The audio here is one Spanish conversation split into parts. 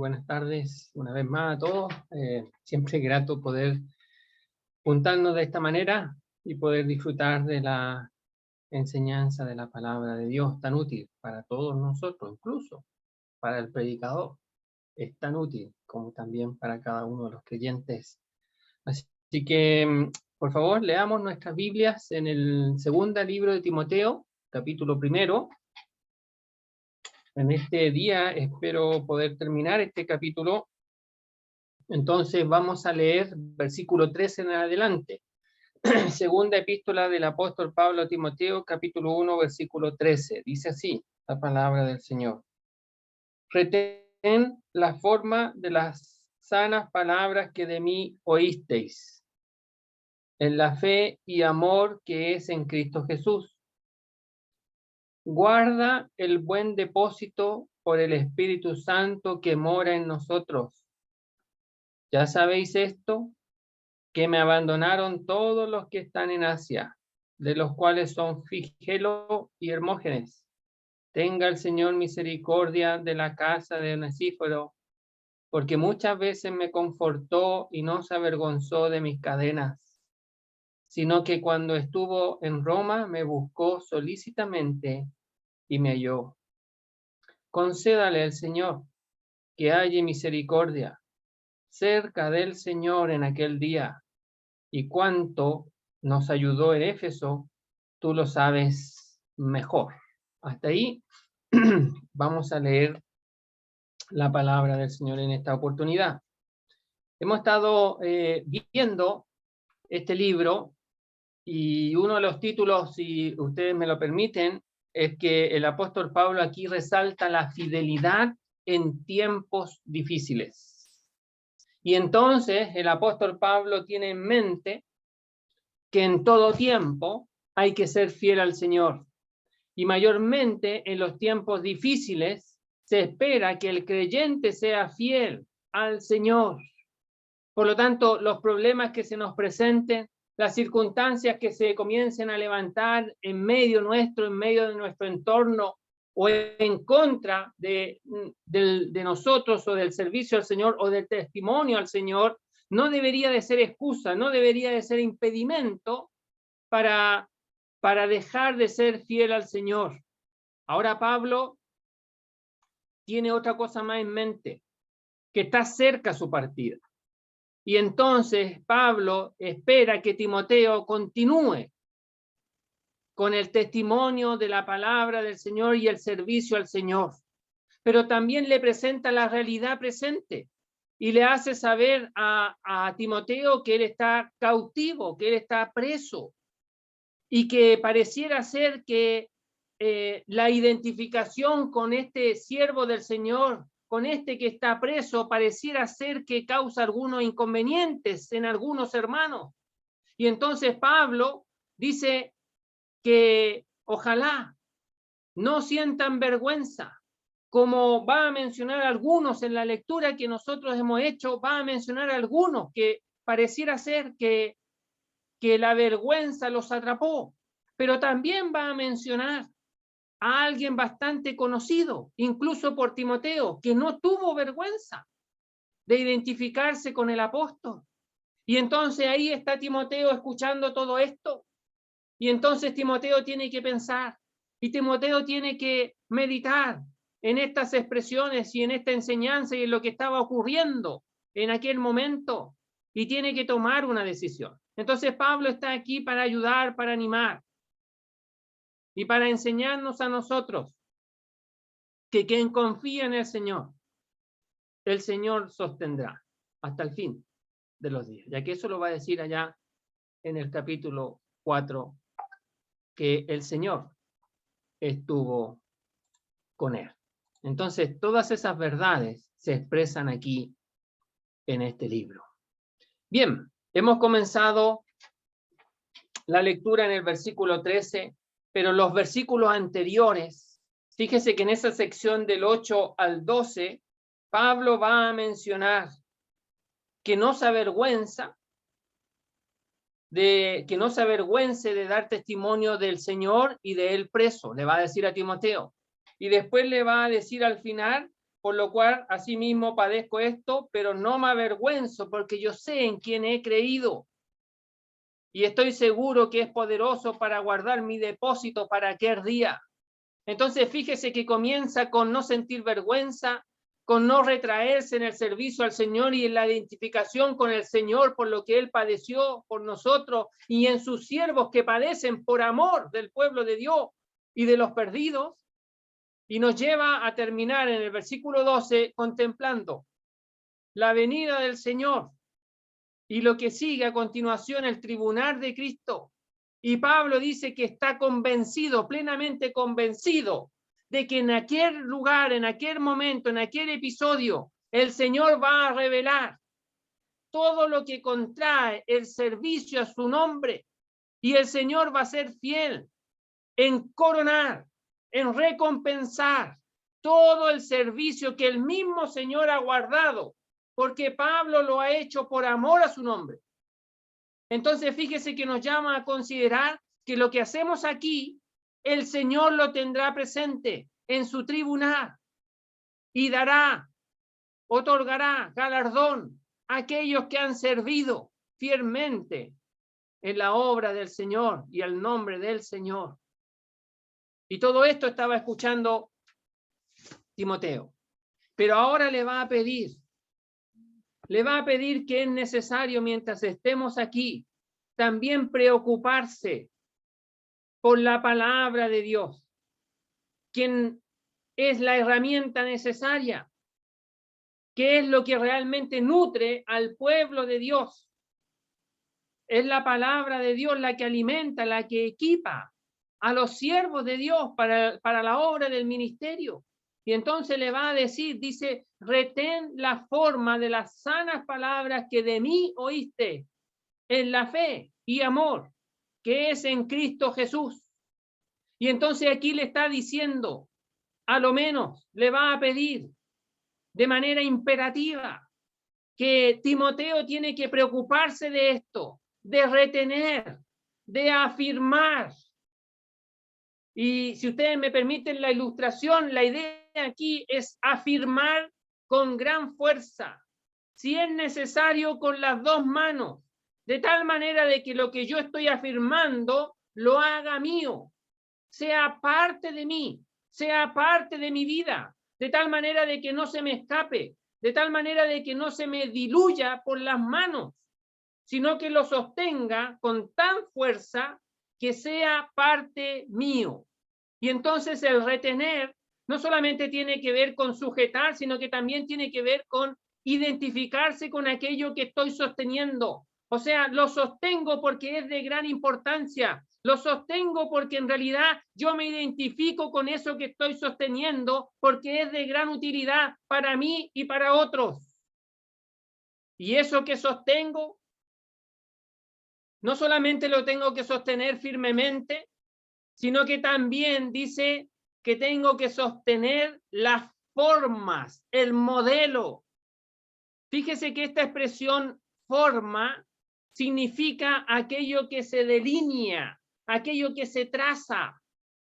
buenas tardes una vez más a todos. Siempre grato poder juntarnos de esta manera y poder disfrutar de la enseñanza de la palabra de Dios, tan útil para todos nosotros, incluso para el predicador. Es tan útil como también para cada uno de los creyentes. Así que, por favor, leamos nuestras Biblias en el segundo libro de Timoteo, capítulo 1. En este día espero poder terminar este capítulo. Entonces vamos a leer versículo 13 en adelante. Segunda epístola del apóstol Pablo a Timoteo, capítulo 1, versículo 13. Dice así la palabra del Señor. Retén la forma de las sanas palabras que de mí oísteis, en la fe y amor que es en Cristo Jesús. Guarda el buen depósito por el Espíritu Santo que mora en nosotros. Ya sabéis esto, que me abandonaron todos los que están en Asia, de los cuales son Figelo y Hermógenes. Tenga el Señor misericordia de la casa de Onesíforo, porque muchas veces me confortó y no se avergonzó de mis cadenas, sino que cuando estuvo en Roma me buscó solícitamente y me halló. Concédale al Señor que halle misericordia cerca del Señor en aquel día, y cuánto nos ayudó en Éfeso, tú lo sabes mejor. Hasta ahí vamos a leer la palabra del Señor en esta oportunidad. Hemos estado viendo este libro, y uno de los títulos, si ustedes me lo permiten, es que el apóstol Pablo aquí resalta la fidelidad en tiempos difíciles. Y entonces el apóstol Pablo tiene en mente que en todo tiempo hay que ser fiel al Señor. Y mayormente en los tiempos difíciles se espera que el creyente sea fiel al Señor. Por lo tanto, los problemas que se nos presenten, las circunstancias que se comiencen a levantar en medio nuestro, en medio de nuestro entorno, o en contra de nosotros, o del servicio al Señor, o del testimonio al Señor, no debería de ser excusa, no debería de ser impedimento para dejar de ser fiel al Señor. Ahora Pablo tiene otra cosa más en mente, que está cerca su partida. Y entonces Pablo espera que Timoteo continúe con el testimonio de la palabra del Señor y el servicio al Señor. Pero también le presenta la realidad presente y le hace saber a Timoteo que él está cautivo, que él está preso, y que pareciera ser que la identificación con este siervo del Señor, con este que está preso, pareciera ser que causa algunos inconvenientes en algunos hermanos. Y entonces Pablo dice que ojalá no sientan vergüenza, como va a mencionar algunos en la lectura que nosotros hemos hecho, va a mencionar algunos que pareciera ser que la vergüenza los atrapó, pero también va a mencionar a alguien bastante conocido, incluso por Timoteo, que no tuvo vergüenza de identificarse con el apóstol. Y entonces ahí está Timoteo escuchando todo esto, y entonces Timoteo tiene que pensar, y Timoteo tiene que meditar en estas expresiones y en esta enseñanza y en lo que estaba ocurriendo en aquel momento, y tiene que tomar una decisión. Entonces Pablo está aquí para ayudar, para animar y para enseñarnos a nosotros que quien confía en el Señor sostendrá hasta el fin de los días. Ya que eso lo va a decir allá en el capítulo 4, que el Señor estuvo con él. Entonces, todas esas verdades se expresan aquí en este libro. Bien, hemos comenzado la lectura en el versículo 13, pero los versículos anteriores, fíjese que en esa sección del 8 al 12, Pablo va a mencionar que no se avergüence de dar testimonio del Señor y de él preso, le va a decir a Timoteo. Y después le va a decir al final por lo cual asimismo padezco esto, pero no me avergüenzo, porque yo sé en quién he creído. Y estoy seguro que es poderoso para guardar mi depósito para aquel día. Entonces fíjese que comienza con no sentir vergüenza, con no retraerse en el servicio al Señor y en la identificación con el Señor por lo que Él padeció por nosotros y en sus siervos que padecen por amor del pueblo de Dios y de los perdidos. Y nos lleva a terminar en el versículo 12 contemplando la venida del Señor y lo que sigue a continuación, el tribunal de Cristo. Y Pablo dice que está convencido, plenamente convencido, de que en aquel lugar, en aquel momento, en aquel episodio, el Señor va a revelar todo lo que contrae el servicio a su nombre. Y el Señor va a ser fiel en coronar, en recompensar todo el servicio que el mismo Señor ha guardado, porque Pablo lo ha hecho por amor a su nombre. Entonces fíjese que nos llama a considerar que lo que hacemos aquí, el Señor lo tendrá presente en su tribunal y dará, otorgará galardón a aquellos que han servido fielmente en la obra del Señor y al nombre del Señor. Y todo esto estaba escuchando Timoteo. Pero ahora le va a pedir que es necesario, mientras estemos aquí, también preocuparse por la palabra de Dios, quien es la herramienta necesaria, que es lo que realmente nutre al pueblo de Dios. Es la palabra de Dios la que alimenta, la que equipa a los siervos de Dios para la obra del ministerio. Y entonces le va a decir, dice, retén la forma de las sanas palabras que de mí oíste en la fe y amor que es en Cristo Jesús. Y entonces aquí le está diciendo, a lo menos le va a pedir de manera imperativa que Timoteo tiene que preocuparse de esto, de retener, de afirmar. Y si ustedes me permiten la ilustración, la idea aquí es afirmar con gran fuerza, si es necesario con las dos manos, de tal manera de que lo que yo estoy afirmando lo haga mío, sea parte de mí, sea parte de mi vida, de tal manera de que no se me escape, de tal manera de que no se me diluya por las manos, sino que lo sostenga con tan fuerza que sea parte mío. Y entonces el retener no solamente tiene que ver con sujetar, sino que también tiene que ver con identificarse con aquello que estoy sosteniendo. O sea, lo sostengo porque es de gran importancia, lo sostengo porque en realidad yo me identifico con eso que estoy sosteniendo, porque es de gran utilidad para mí y para otros. Y eso que sostengo, no solamente lo tengo que sostener firmemente, sino que también dice que tengo que sostener las formas, el modelo. Fíjese que esta expresión forma significa aquello que se delinea, aquello que se traza.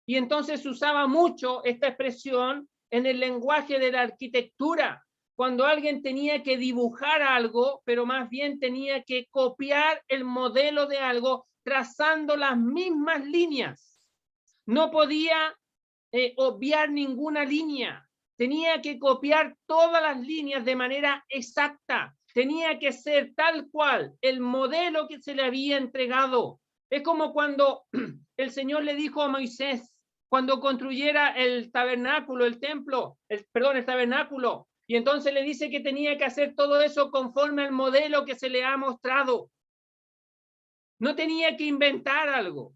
Y entonces usaba mucho esta expresión en el lenguaje de la arquitectura, cuando alguien tenía que dibujar algo, pero más bien tenía que copiar el modelo de algo trazando las mismas líneas. No podía obviar ninguna línea. Tenía que copiar todas las líneas de manera exacta. Tenía que ser tal cual el modelo que se le había entregado. Es como cuando el Señor le dijo a Moisés, cuando construyera el tabernáculo, el templo, el tabernáculo, y entonces le dice que tenía que hacer todo eso conforme al modelo que se le ha mostrado. No tenía que inventar algo.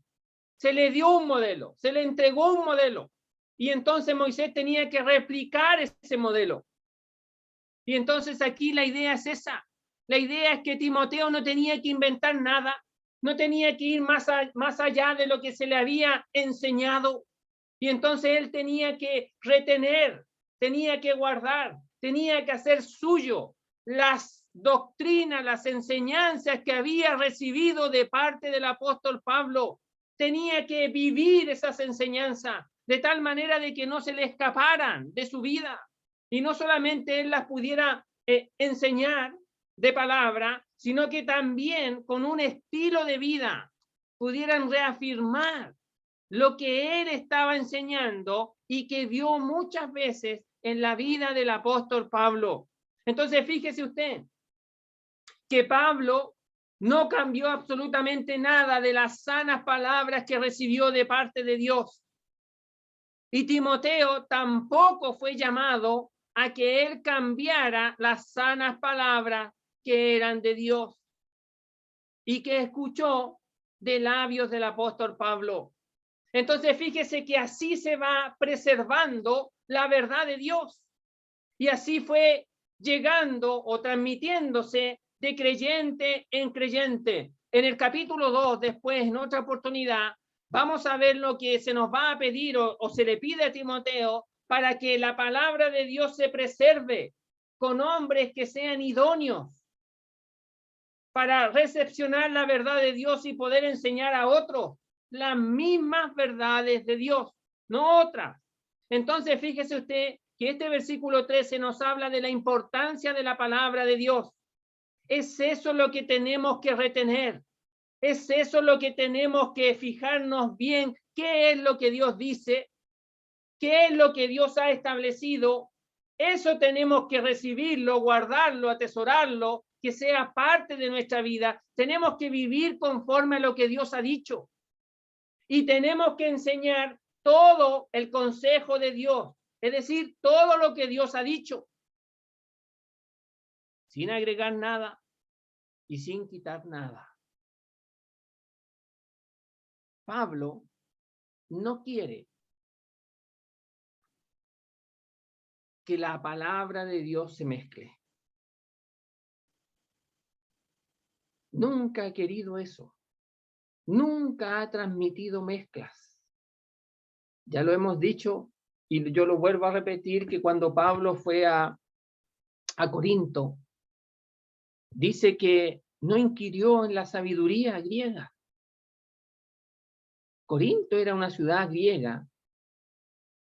Se le dio un modelo, se le entregó un modelo. Y entonces Moisés tenía que replicar ese modelo. Y entonces aquí la idea es esa. La idea es que Timoteo no tenía que inventar nada, no tenía que ir más allá de lo que se le había enseñado. Y entonces él tenía que retener, tenía que guardar, tenía que hacer suyo las doctrinas, las enseñanzas que había recibido de parte del apóstol Pablo. Tenía que vivir esas enseñanzas de tal manera de que no se le escaparan de su vida. Y no solamente él las pudiera enseñar de palabra, sino que también con un estilo de vida pudieran reafirmar lo que él estaba enseñando y que vio muchas veces en la vida del apóstol Pablo. Entonces, fíjese usted que Pablo no cambió absolutamente nada de las sanas palabras que recibió de parte de Dios. Y Timoteo tampoco fue llamado a que él cambiara las sanas palabras que eran de Dios y que escuchó de labios del apóstol Pablo. Entonces, fíjese que así se va preservando la verdad de Dios. Y así fue llegando o transmitiéndose de creyente en creyente. En el capítulo 2, después, en otra oportunidad, vamos a ver lo que se nos va a pedir o se le pide a Timoteo para que la palabra de Dios se preserve con hombres que sean idóneos para recepcionar la verdad de Dios y poder enseñar a otros las mismas verdades de Dios, no otras. Entonces, fíjese usted que este versículo 13 nos habla de la importancia de la palabra de Dios. Es eso lo que tenemos que retener. Es eso lo que tenemos que fijarnos bien. ¿Qué es lo que Dios dice? ¿Qué es lo que Dios ha establecido? Eso tenemos que recibirlo, guardarlo, atesorarlo, que sea parte de nuestra vida. Tenemos que vivir conforme a lo que Dios ha dicho. Y tenemos que enseñar todo el consejo de Dios, es decir, todo lo que Dios ha dicho, sin agregar nada y sin quitar nada. Pablo no quiere que la palabra de Dios se mezcle. Nunca ha querido eso. Nunca ha transmitido mezclas. Ya lo hemos dicho y yo lo vuelvo a repetir, que cuando Pablo fue a Corinto, dice que no inquirió en la sabiduría griega. Corinto era una ciudad griega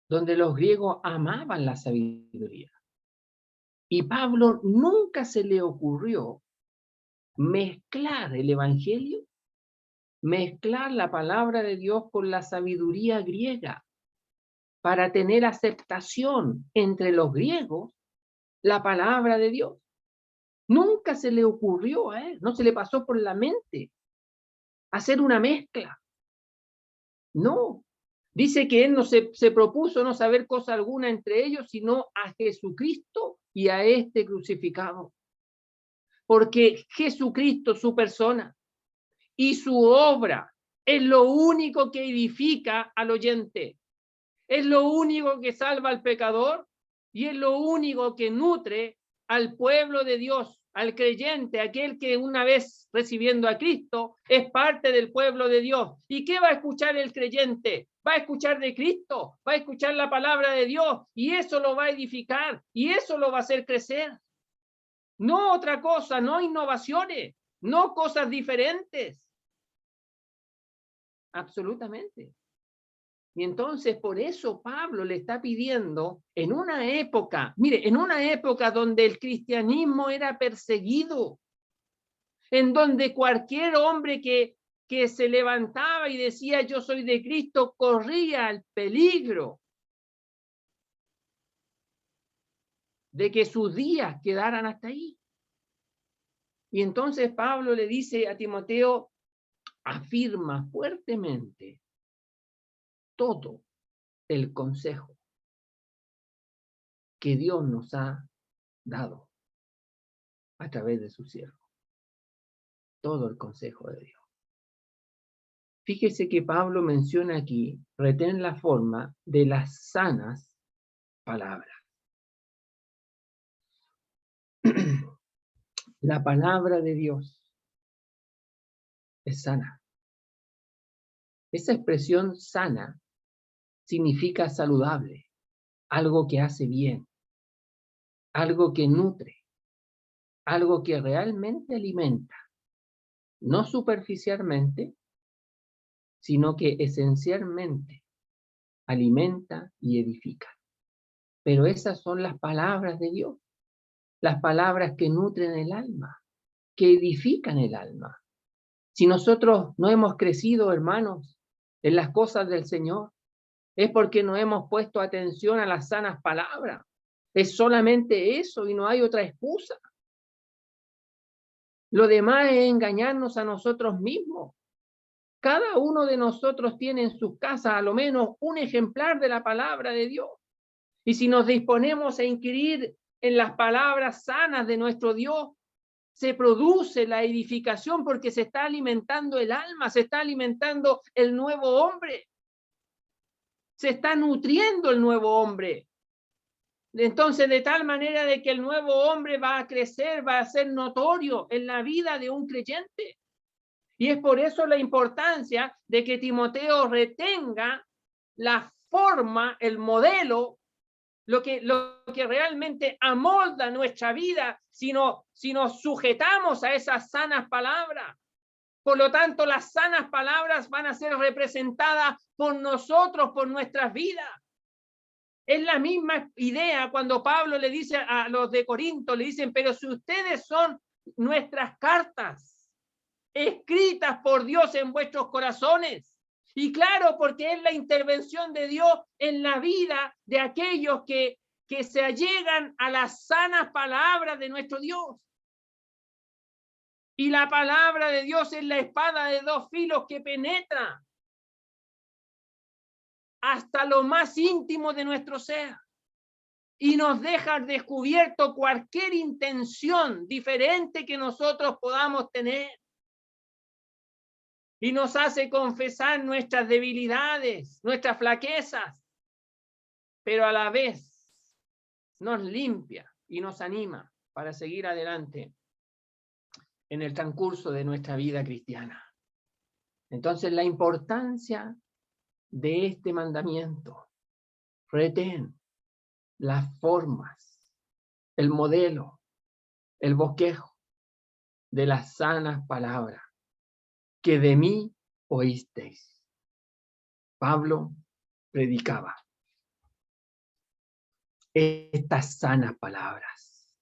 donde los griegos amaban la sabiduría. Y Pablo nunca se le ocurrió mezclar el evangelio, mezclar la palabra de Dios con la sabiduría griega para tener aceptación entre los griegos la palabra de Dios. Nunca se le ocurrió a él, no se le pasó por la mente hacer una mezcla. No, dice que él no se propuso no saber cosa alguna entre ellos, sino a Jesucristo y a este crucificado. Porque Jesucristo, su persona y su obra, es lo único que edifica al oyente. Es lo único que salva al pecador y es lo único que nutre al pueblo de Dios, al creyente, aquel que una vez recibiendo a Cristo es parte del pueblo de Dios. ¿Y qué va a escuchar el creyente? Va a escuchar de Cristo, va a escuchar la palabra de Dios y eso lo va a edificar y eso lo va a hacer crecer. No otra cosa, no innovaciones, no cosas diferentes. Absolutamente. Y entonces por eso Pablo le está pidiendo en una época, mire, en una época donde el cristianismo era perseguido, en donde cualquier hombre que se levantaba y decía yo soy de Cristo corría el peligro de que sus días quedaran hasta ahí. Y entonces Pablo le dice a Timoteo, afirma fuertemente todo el consejo que Dios nos ha dado a través de su siervo. Todo el consejo de Dios. Fíjese que Pablo menciona aquí, retén la forma de las sanas palabras. La palabra de Dios es sana. Esa expresión sana significa saludable, algo que hace bien, algo que nutre, algo que realmente alimenta, no superficialmente, sino que esencialmente alimenta y edifica. Pero esas son las palabras de Dios, las palabras que nutren el alma, que edifican el alma. Si nosotros no hemos crecido, hermanos, en las cosas del Señor, es porque no hemos puesto atención a las sanas palabras. Es solamente eso y no hay otra excusa. Lo demás es engañarnos a nosotros mismos. Cada uno de nosotros tiene en sus casas a lo menos un ejemplar de la palabra de Dios. Y si nos disponemos a inquirir en las palabras sanas de nuestro Dios, se produce la edificación porque se está alimentando el alma, se está alimentando el nuevo hombre, se está nutriendo el nuevo hombre. Entonces, de tal manera de que el nuevo hombre va a crecer, va a ser notorio en la vida de un creyente. Y es por eso la importancia de que Timoteo retenga la forma, el modelo, lo que realmente amolda nuestra vida si nos sujetamos a esas sanas palabras. Por lo tanto, las sanas palabras van a ser representadas por nosotros, por nuestras vidas. Es la misma idea cuando Pablo le dice a los de Corinto, le dicen, pero si ustedes son nuestras cartas, escritas por Dios en vuestros corazones. Y claro, porque es la intervención de Dios en la vida de aquellos que se allegan a las sanas palabras de nuestro Dios. Y la palabra de Dios es la espada de dos filos que penetra hasta lo más íntimo de nuestro ser y nos deja descubierto cualquier intención diferente que nosotros podamos tener. Y nos hace confesar nuestras debilidades, nuestras flaquezas, pero a la vez nos limpia y nos anima para seguir adelante en el transcurso de nuestra vida cristiana. Entonces, la importancia de este mandamiento: retén las formas, el modelo, el bosquejo de las sanas palabras que de mí oísteis. Pablo predicaba estas sanas palabras.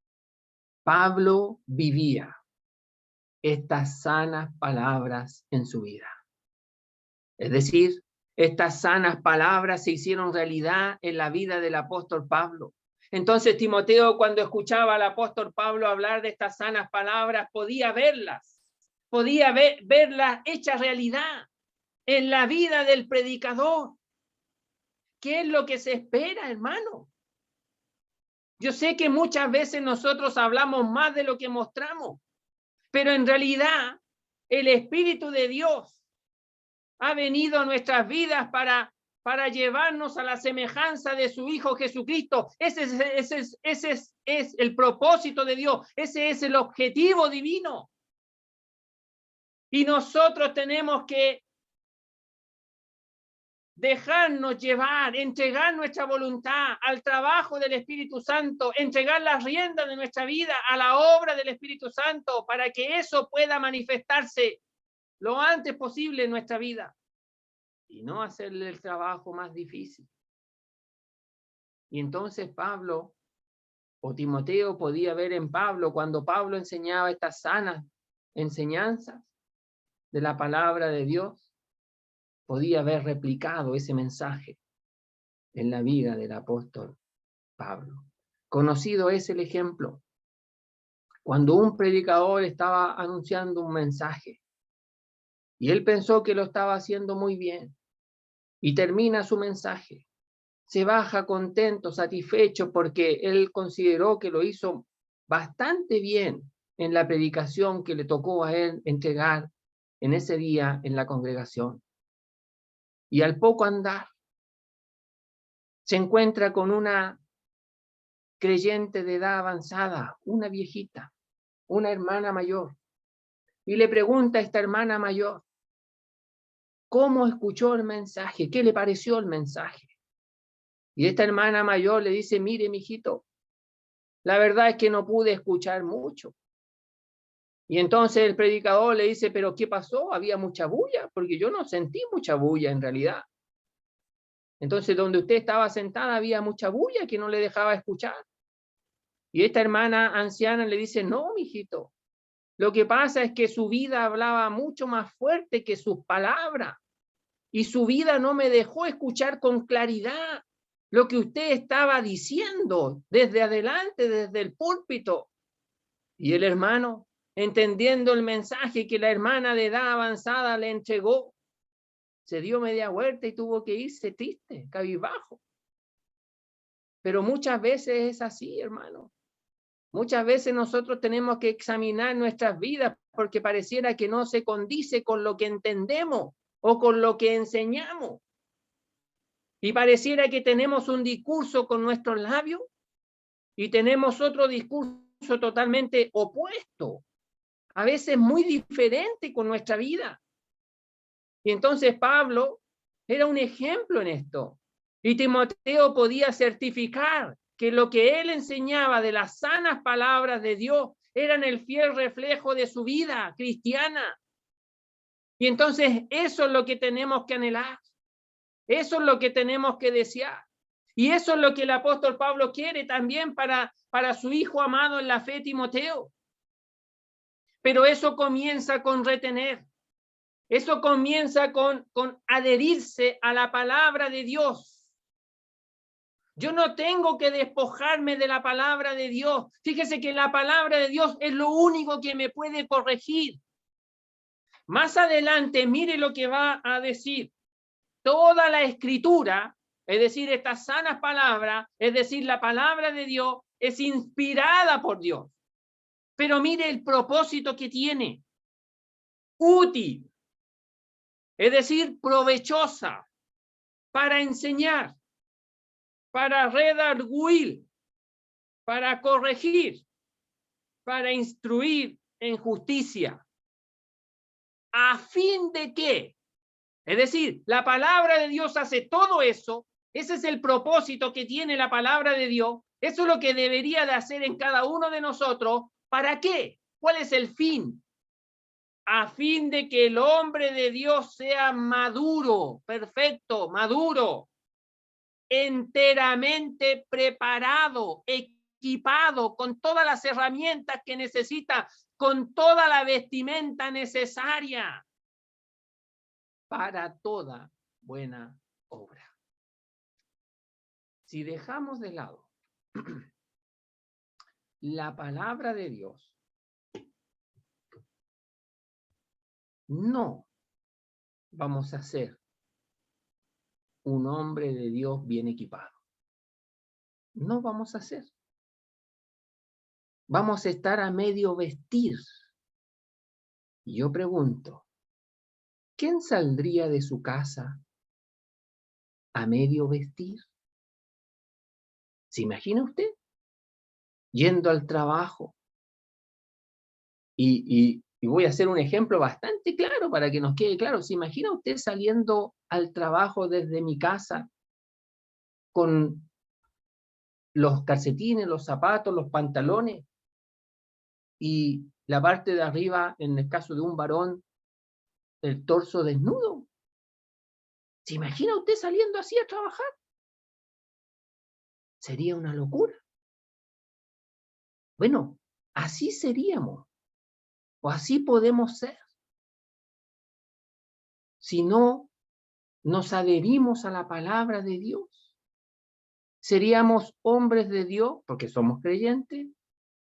Pablo vivía estas sanas palabras en su vida. Es decir, estas sanas palabras se hicieron realidad en la vida del apóstol Pablo. Entonces Timoteo, cuando escuchaba al apóstol Pablo hablar de estas sanas palabras, podía verlas hechas realidad en la vida del predicador. ¿Qué es lo que se espera, hermano? Yo sé que muchas veces nosotros hablamos más de lo que mostramos, pero en realidad el Espíritu de Dios ha venido a nuestras vidas para llevarnos a la semejanza de su Hijo Jesucristo. Ese es el propósito de Dios, ese es el objetivo divino. Y nosotros tenemos que dejarnos llevar, entregar nuestra voluntad al trabajo del Espíritu Santo, entregar las riendas de nuestra vida a la obra del Espíritu Santo para que eso pueda manifestarse lo antes posible en nuestra vida y no hacerle el trabajo más difícil. Y entonces Pablo o Timoteo podía ver en Pablo, cuando Pablo enseñaba estas sanas enseñanzas de la palabra de Dios, podía haber replicado ese mensaje en la vida del apóstol Pablo. Conocido es el ejemplo. Cuando un predicador estaba anunciando un mensaje y él pensó que lo estaba haciendo muy bien y termina su mensaje, se baja contento, satisfecho, porque él consideró que lo hizo bastante bien en la predicación que le tocó a él entregar en ese día en la congregación. Y al poco andar, se encuentra con una creyente de edad avanzada, una viejita, una hermana mayor, y le pregunta a esta hermana mayor, ¿cómo escuchó el mensaje? ¿Qué le pareció el mensaje? Y esta hermana mayor le dice, mire, mijito, la verdad es que no pude escuchar mucho. Y entonces el predicador le dice, ¿pero qué pasó? ¿Había mucha bulla? Porque yo no sentí mucha bulla en realidad. Entonces, donde usted estaba sentada había mucha bulla que no le dejaba escuchar. Y esta hermana anciana le dice, no, mijito, lo que pasa es que su vida hablaba mucho más fuerte que sus palabras. Y su vida no me dejó escuchar con claridad lo que usted estaba diciendo desde adelante, desde el púlpito. Y el hermano, entendiendo el mensaje que la hermana de edad avanzada le entregó, se dio media vuelta y tuvo que irse triste, cabizbajo. Pero muchas veces es así, hermano. Muchas veces nosotros tenemos que examinar nuestras vidas porque pareciera que no se condice con lo que entendemos o con lo que enseñamos. Y pareciera que tenemos un discurso con nuestros labios y tenemos otro discurso totalmente opuesto, a veces muy diferente con nuestra vida. Y entonces Pablo era un ejemplo en esto. Y Timoteo podía certificar que lo que él enseñaba de las sanas palabras de Dios eran el fiel reflejo de su vida cristiana. Y entonces eso es lo que tenemos que anhelar. Eso es lo que tenemos que desear. Y eso es lo que el apóstol Pablo quiere también para su hijo amado en la fe, Timoteo. Pero eso comienza con retener. Eso comienza con adherirse a la palabra de Dios. Yo no tengo que despojarme de la palabra de Dios. Fíjese que la palabra de Dios es lo único que me puede corregir. Más adelante, mire lo que va a decir. Toda la escritura, es decir, estas sanas palabras, es decir, la palabra de Dios, es inspirada por Dios. Pero mire el propósito que tiene. Útil. Es decir, provechosa, para enseñar, para redarguir, para corregir, para instruir en justicia. ¿A fin de qué? Es decir, la palabra de Dios hace todo eso. Ese es el propósito que tiene la palabra de Dios. Eso es lo que debería de hacer en cada uno de nosotros. ¿Para qué? ¿Cuál es el fin? A fin de que el hombre de Dios sea maduro, perfecto, maduro, enteramente preparado, equipado con todas las herramientas que necesita, con toda la vestimenta necesaria para toda buena obra. Si dejamos de lado la palabra de Dios, no vamos a ser un hombre de Dios bien equipado. No vamos a ser. Vamos a estar a medio vestir. Y yo pregunto, ¿quién saldría de su casa a medio vestir? ¿Se imagina usted? Yendo al trabajo. Y voy a hacer un ejemplo bastante claro para que nos quede claro. ¿Se imagina usted saliendo al trabajo desde mi casa con los calcetines, los zapatos, los pantalones y la parte de arriba, en el caso de un varón, el torso desnudo? ¿Se imagina usted saliendo así a trabajar? Sería una locura. Bueno, así seríamos, o así podemos ser. Si no nos adherimos a la palabra de Dios, seríamos hombres de Dios, porque somos creyentes,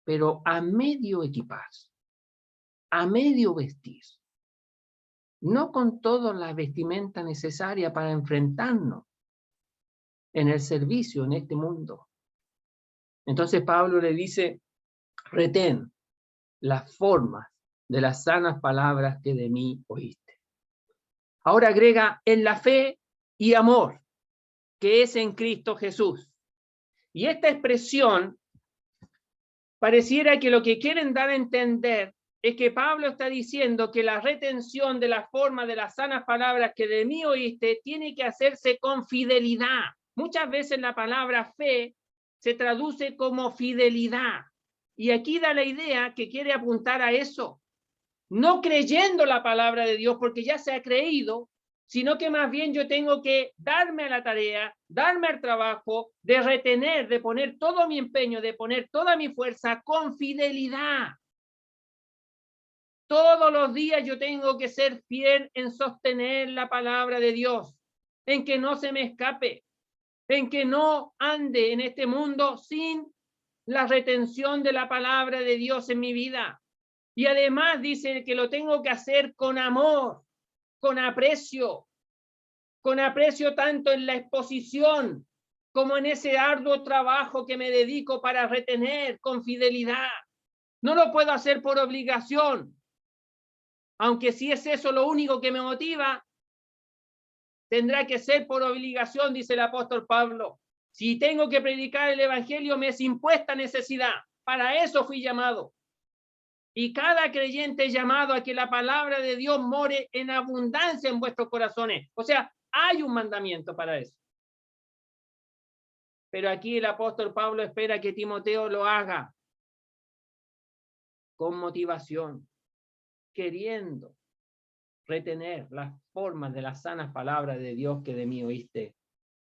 pero a medio equipar, a medio vestir, no con toda la vestimenta necesaria para enfrentarnos en el servicio en este mundo. Entonces Pablo le dice, retén las formas de las sanas palabras que de mí oíste. Ahora agrega en la fe y amor que es en Cristo Jesús. Y esta expresión pareciera que lo que quieren dar a entender es que Pablo está diciendo que la retención de la forma de las sanas palabras que de mí oíste tiene que hacerse con fidelidad. Muchas veces la palabra fe se traduce como fidelidad. Y aquí da la idea que quiere apuntar a eso. No creyendo la palabra de Dios, porque ya se ha creído, sino que más bien yo tengo que darme a la tarea, darme al trabajo, de retener, de poner todo mi empeño, de poner toda mi fuerza con fidelidad. Todos los días yo tengo que ser fiel en sostener la palabra de Dios, en que no se me escape, en que no ande en este mundo sin la retención de la palabra de Dios en mi vida. Y además dice que lo tengo que hacer con amor, con aprecio tanto en la exposición como en ese arduo trabajo que me dedico para retener con fidelidad. No lo puedo hacer por obligación, aunque si es eso lo único que me motiva, tendrá que ser por obligación, dice el apóstol Pablo. Si tengo que predicar el evangelio, me es impuesta necesidad. Para eso fui llamado. Y cada creyente es llamado a que la palabra de Dios more en abundancia en vuestros corazones. O sea, hay un mandamiento para eso. Pero aquí el apóstol Pablo espera que Timoteo lo haga con motivación, queriendo retener las formas de las sanas palabras de Dios que de mí oíste,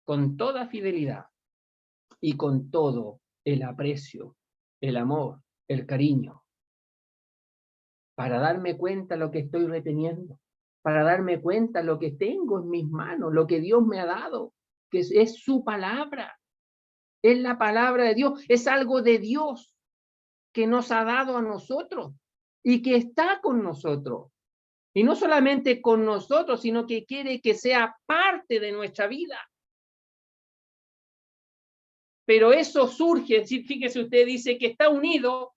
con toda fidelidad y con todo el aprecio, el amor, el cariño, para darme cuenta lo que estoy reteniendo, para darme cuenta lo que tengo en mis manos, lo que Dios me ha dado, que es su palabra, es la palabra de Dios, es algo de Dios que nos ha dado a nosotros y que está con nosotros. Y no solamente con nosotros, sino que quiere que sea parte de nuestra vida. Pero eso surge, fíjese usted, dice que está unido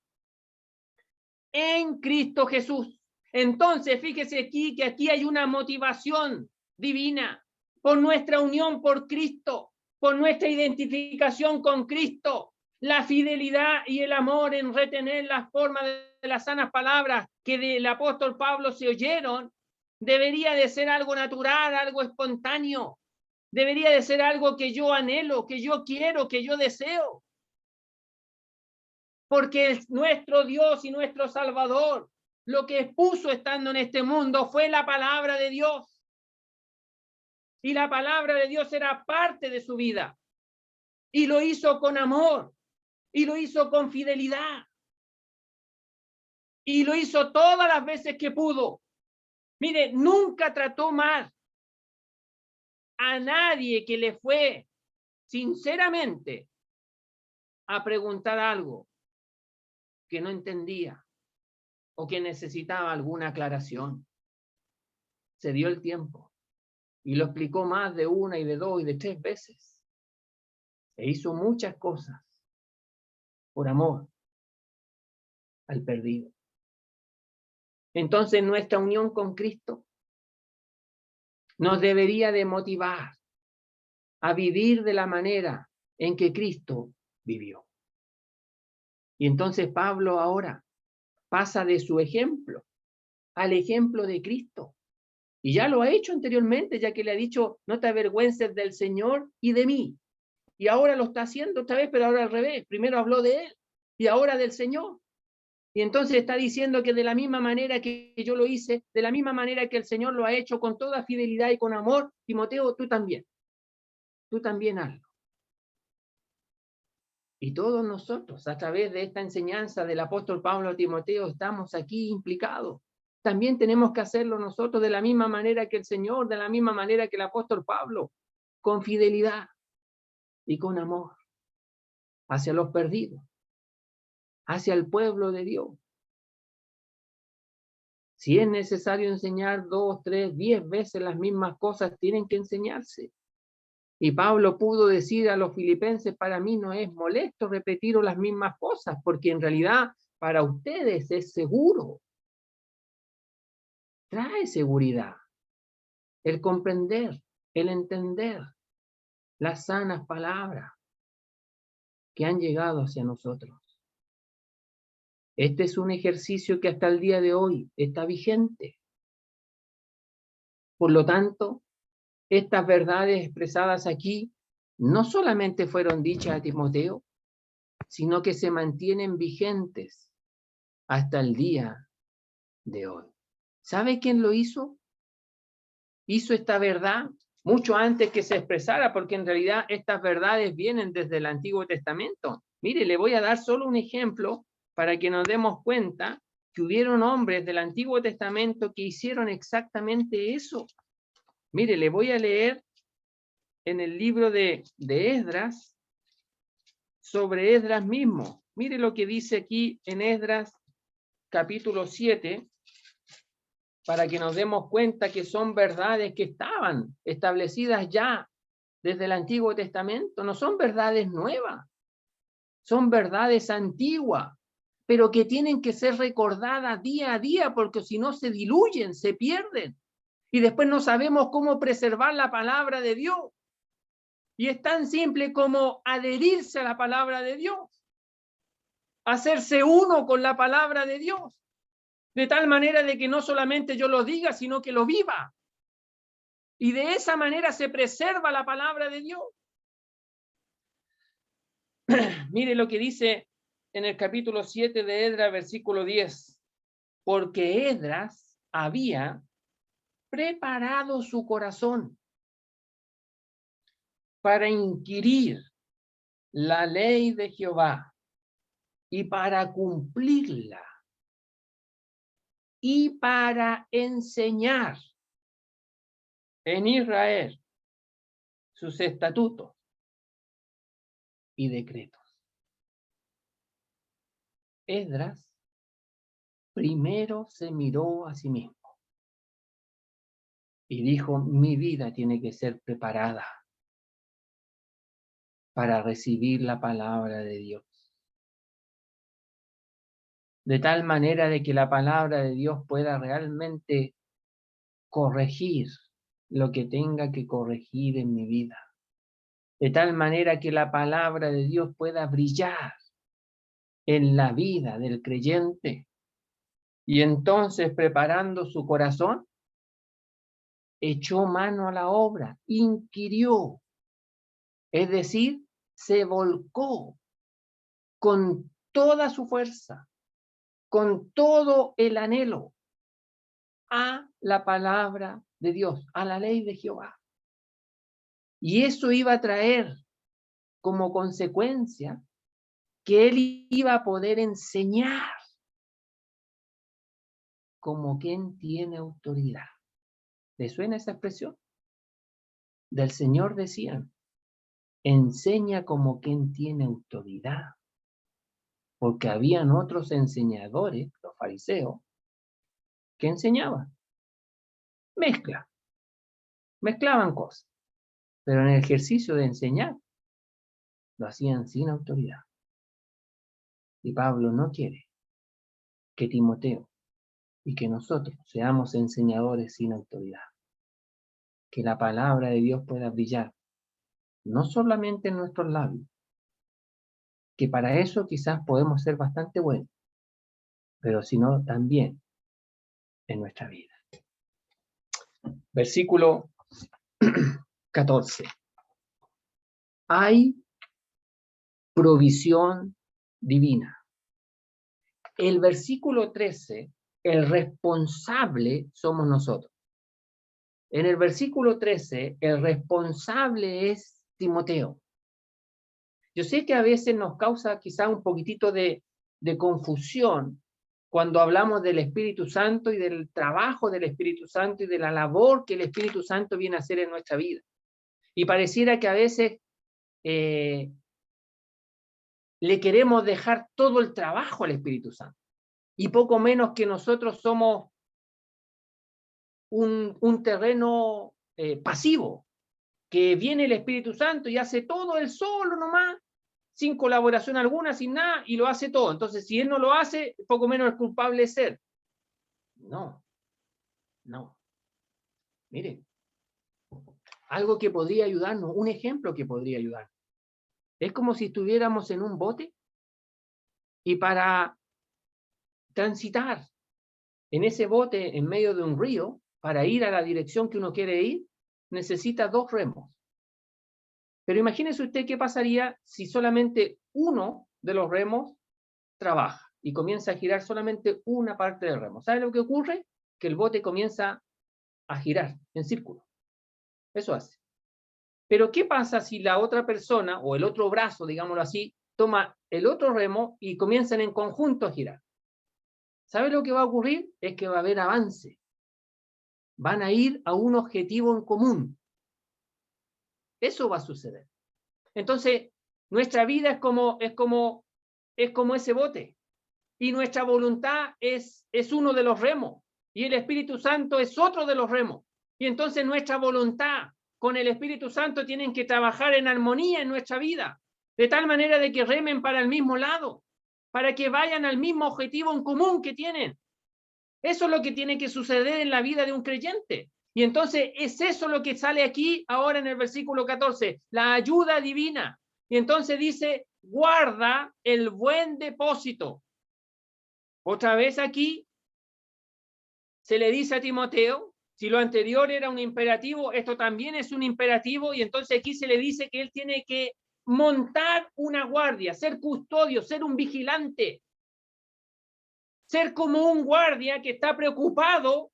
en Cristo Jesús. Entonces, fíjese aquí que aquí hay una motivación divina por nuestra unión por Cristo, por nuestra identificación con Cristo, la fidelidad y el amor en retener las formas de las sanas palabras que del apóstol Pablo se oyeron, debería de ser algo natural, algo espontáneo, debería de ser algo que yo anhelo, que yo quiero, que yo deseo. Porque nuestro Dios y nuestro Salvador lo que expuso estando en este mundo fue la palabra de Dios. Y la palabra de Dios era parte de su vida. Y lo hizo con amor. Y lo hizo con fidelidad. Y lo hizo todas las veces que pudo. Mire, nunca trató mal a nadie que le fue sinceramente a preguntar algo que no entendía o que necesitaba alguna aclaración. Se dio el tiempo y lo explicó más de una y de dos y de tres veces. E hizo muchas cosas por amor al perdido. Entonces nuestra unión con Cristo nos debería de motivar a vivir de la manera en que Cristo vivió. Y entonces Pablo ahora pasa de su ejemplo al ejemplo de Cristo. Y ya lo ha hecho anteriormente, ya que le ha dicho, no te avergüences del Señor y de mí. Y ahora lo está haciendo otra vez, pero ahora al revés. Primero habló de él y ahora del Señor. Y entonces está diciendo que de la misma manera que yo lo hice, de la misma manera que el Señor lo ha hecho con toda fidelidad y con amor, Timoteo, tú también hazlo. Y todos nosotros, a través de esta enseñanza del apóstol Pablo a Timoteo, estamos aquí implicados. También tenemos que hacerlo nosotros de la misma manera que el Señor, de la misma manera que el apóstol Pablo, con fidelidad y con amor hacia los perdidos, hacia el pueblo de Dios. Si es necesario enseñar 2, 3, 10 veces las mismas cosas, tienen que enseñarse. Y Pablo pudo decir a los filipenses, para mí no es molesto repetir las mismas cosas, porque en realidad para ustedes es seguro. Trae seguridad. El comprender, el entender las sanas palabras que han llegado hacia nosotros. Este es un ejercicio que hasta el día de hoy está vigente. Por lo tanto, estas verdades expresadas aquí no solamente fueron dichas a Timoteo, sino que se mantienen vigentes hasta el día de hoy. ¿Sabe quién lo hizo? hizo esta verdad mucho antes que se expresara, porque en realidad estas verdades vienen desde el Antiguo Testamento. Mire, le voy a dar solo un ejemplo para que nos demos cuenta que hubieron hombres del Antiguo Testamento que hicieron exactamente eso. Mire, le voy a leer en el libro de Esdras, sobre Esdras mismo. Mire lo que dice aquí en Esdras capítulo 7, para que nos demos cuenta que son verdades que estaban establecidas ya desde el Antiguo Testamento. No son verdades nuevas, son verdades antiguas, pero que tienen que ser recordadas día a día, porque si no se diluyen, se pierden. Y después no sabemos cómo preservar la palabra de Dios. Y es tan simple como adherirse a la palabra de Dios, hacerse uno con la palabra de Dios, de tal manera de que no solamente yo lo diga, sino que lo viva. Y de esa manera se preserva la palabra de Dios. Mire lo que dice en el capítulo 7 de Esdras, versículo 10. Porque Esdras había preparado su corazón para inquirir la ley de Jehová y para cumplirla y para enseñar en Israel sus estatutos y decretos. Esdras primero se miró a sí mismo y dijo: mi vida tiene que ser preparada para recibir la palabra de Dios. De tal manera de que la palabra de Dios pueda realmente corregir lo que tenga que corregir en mi vida. De tal manera que la palabra de Dios pueda brillar en la vida del creyente. Y entonces, preparando su corazón, echó mano a la obra, inquirió, es decir, se volcó con toda su fuerza, con todo el anhelo a la palabra de Dios, a la ley de Jehová. Y eso iba a traer como consecuencia que él iba a poder enseñar como quien tiene autoridad. ¿Le suena esa expresión? Del Señor decían: enseña como quien tiene autoridad. Porque habían otros enseñadores, los fariseos, que enseñaban. Mezclaban cosas. Pero en el ejercicio de enseñar, lo hacían sin autoridad. Y Pablo no quiere que Timoteo y que nosotros seamos enseñadores sin autoridad. Que la palabra de Dios pueda brillar, no solamente en nuestros labios, que para eso quizás podemos ser bastante buenos, pero sino también en nuestra vida. Versículo 14. Hay provisión divina. El versículo 13, el responsable somos nosotros. En el versículo 13, el responsable es Timoteo. Yo sé que a veces nos causa quizá un poquitito de confusión cuando hablamos del Espíritu Santo y del trabajo del Espíritu Santo y de la labor que el Espíritu Santo viene a hacer en nuestra vida. Y pareciera que a veces le queremos dejar todo el trabajo al Espíritu Santo. Y poco menos que nosotros somos un terreno pasivo, que viene el Espíritu Santo y hace todo él solo nomás, sin colaboración alguna, sin nada, y lo hace todo. Entonces, si él no lo hace, poco menos es culpable es él. No. Mire, algo que podría ayudarnos, un ejemplo que podría ayudar. Es como si estuviéramos en un bote y para transitar en ese bote en medio de un río, para ir a la dirección que uno quiere ir, necesita 2 remos. Pero imagínese usted qué pasaría si solamente uno de los remos trabaja y comienza a girar solamente una parte del remo. ¿Sabe lo que ocurre? Que el bote comienza a girar en círculo. Eso hace. Pero ¿qué pasa si la otra persona, o el otro brazo, digámoslo así, toma el otro remo y comienzan en conjunto a girar? ¿Sabe lo que va a ocurrir? Es que va a haber avance. Van a ir a un objetivo en común. Eso va a suceder. Entonces, nuestra vida es como ese bote. Y nuestra voluntad es uno de los remos. Y el Espíritu Santo es otro de los remos. Y entonces nuestra voluntad con el Espíritu Santo tienen que trabajar en armonía en nuestra vida. De tal manera de que remen para el mismo lado. Para que vayan al mismo objetivo en común que tienen. Eso es lo que tiene que suceder en la vida de un creyente. Y entonces es eso lo que sale aquí ahora en el versículo 14, la ayuda divina. Y entonces dice, guarda el buen depósito. Otra vez aquí se le dice a Timoteo, si lo anterior era un imperativo, esto también es un imperativo, y entonces aquí se le dice que él tiene que montar una guardia, ser custodio, ser un vigilante, ser como un guardia que está preocupado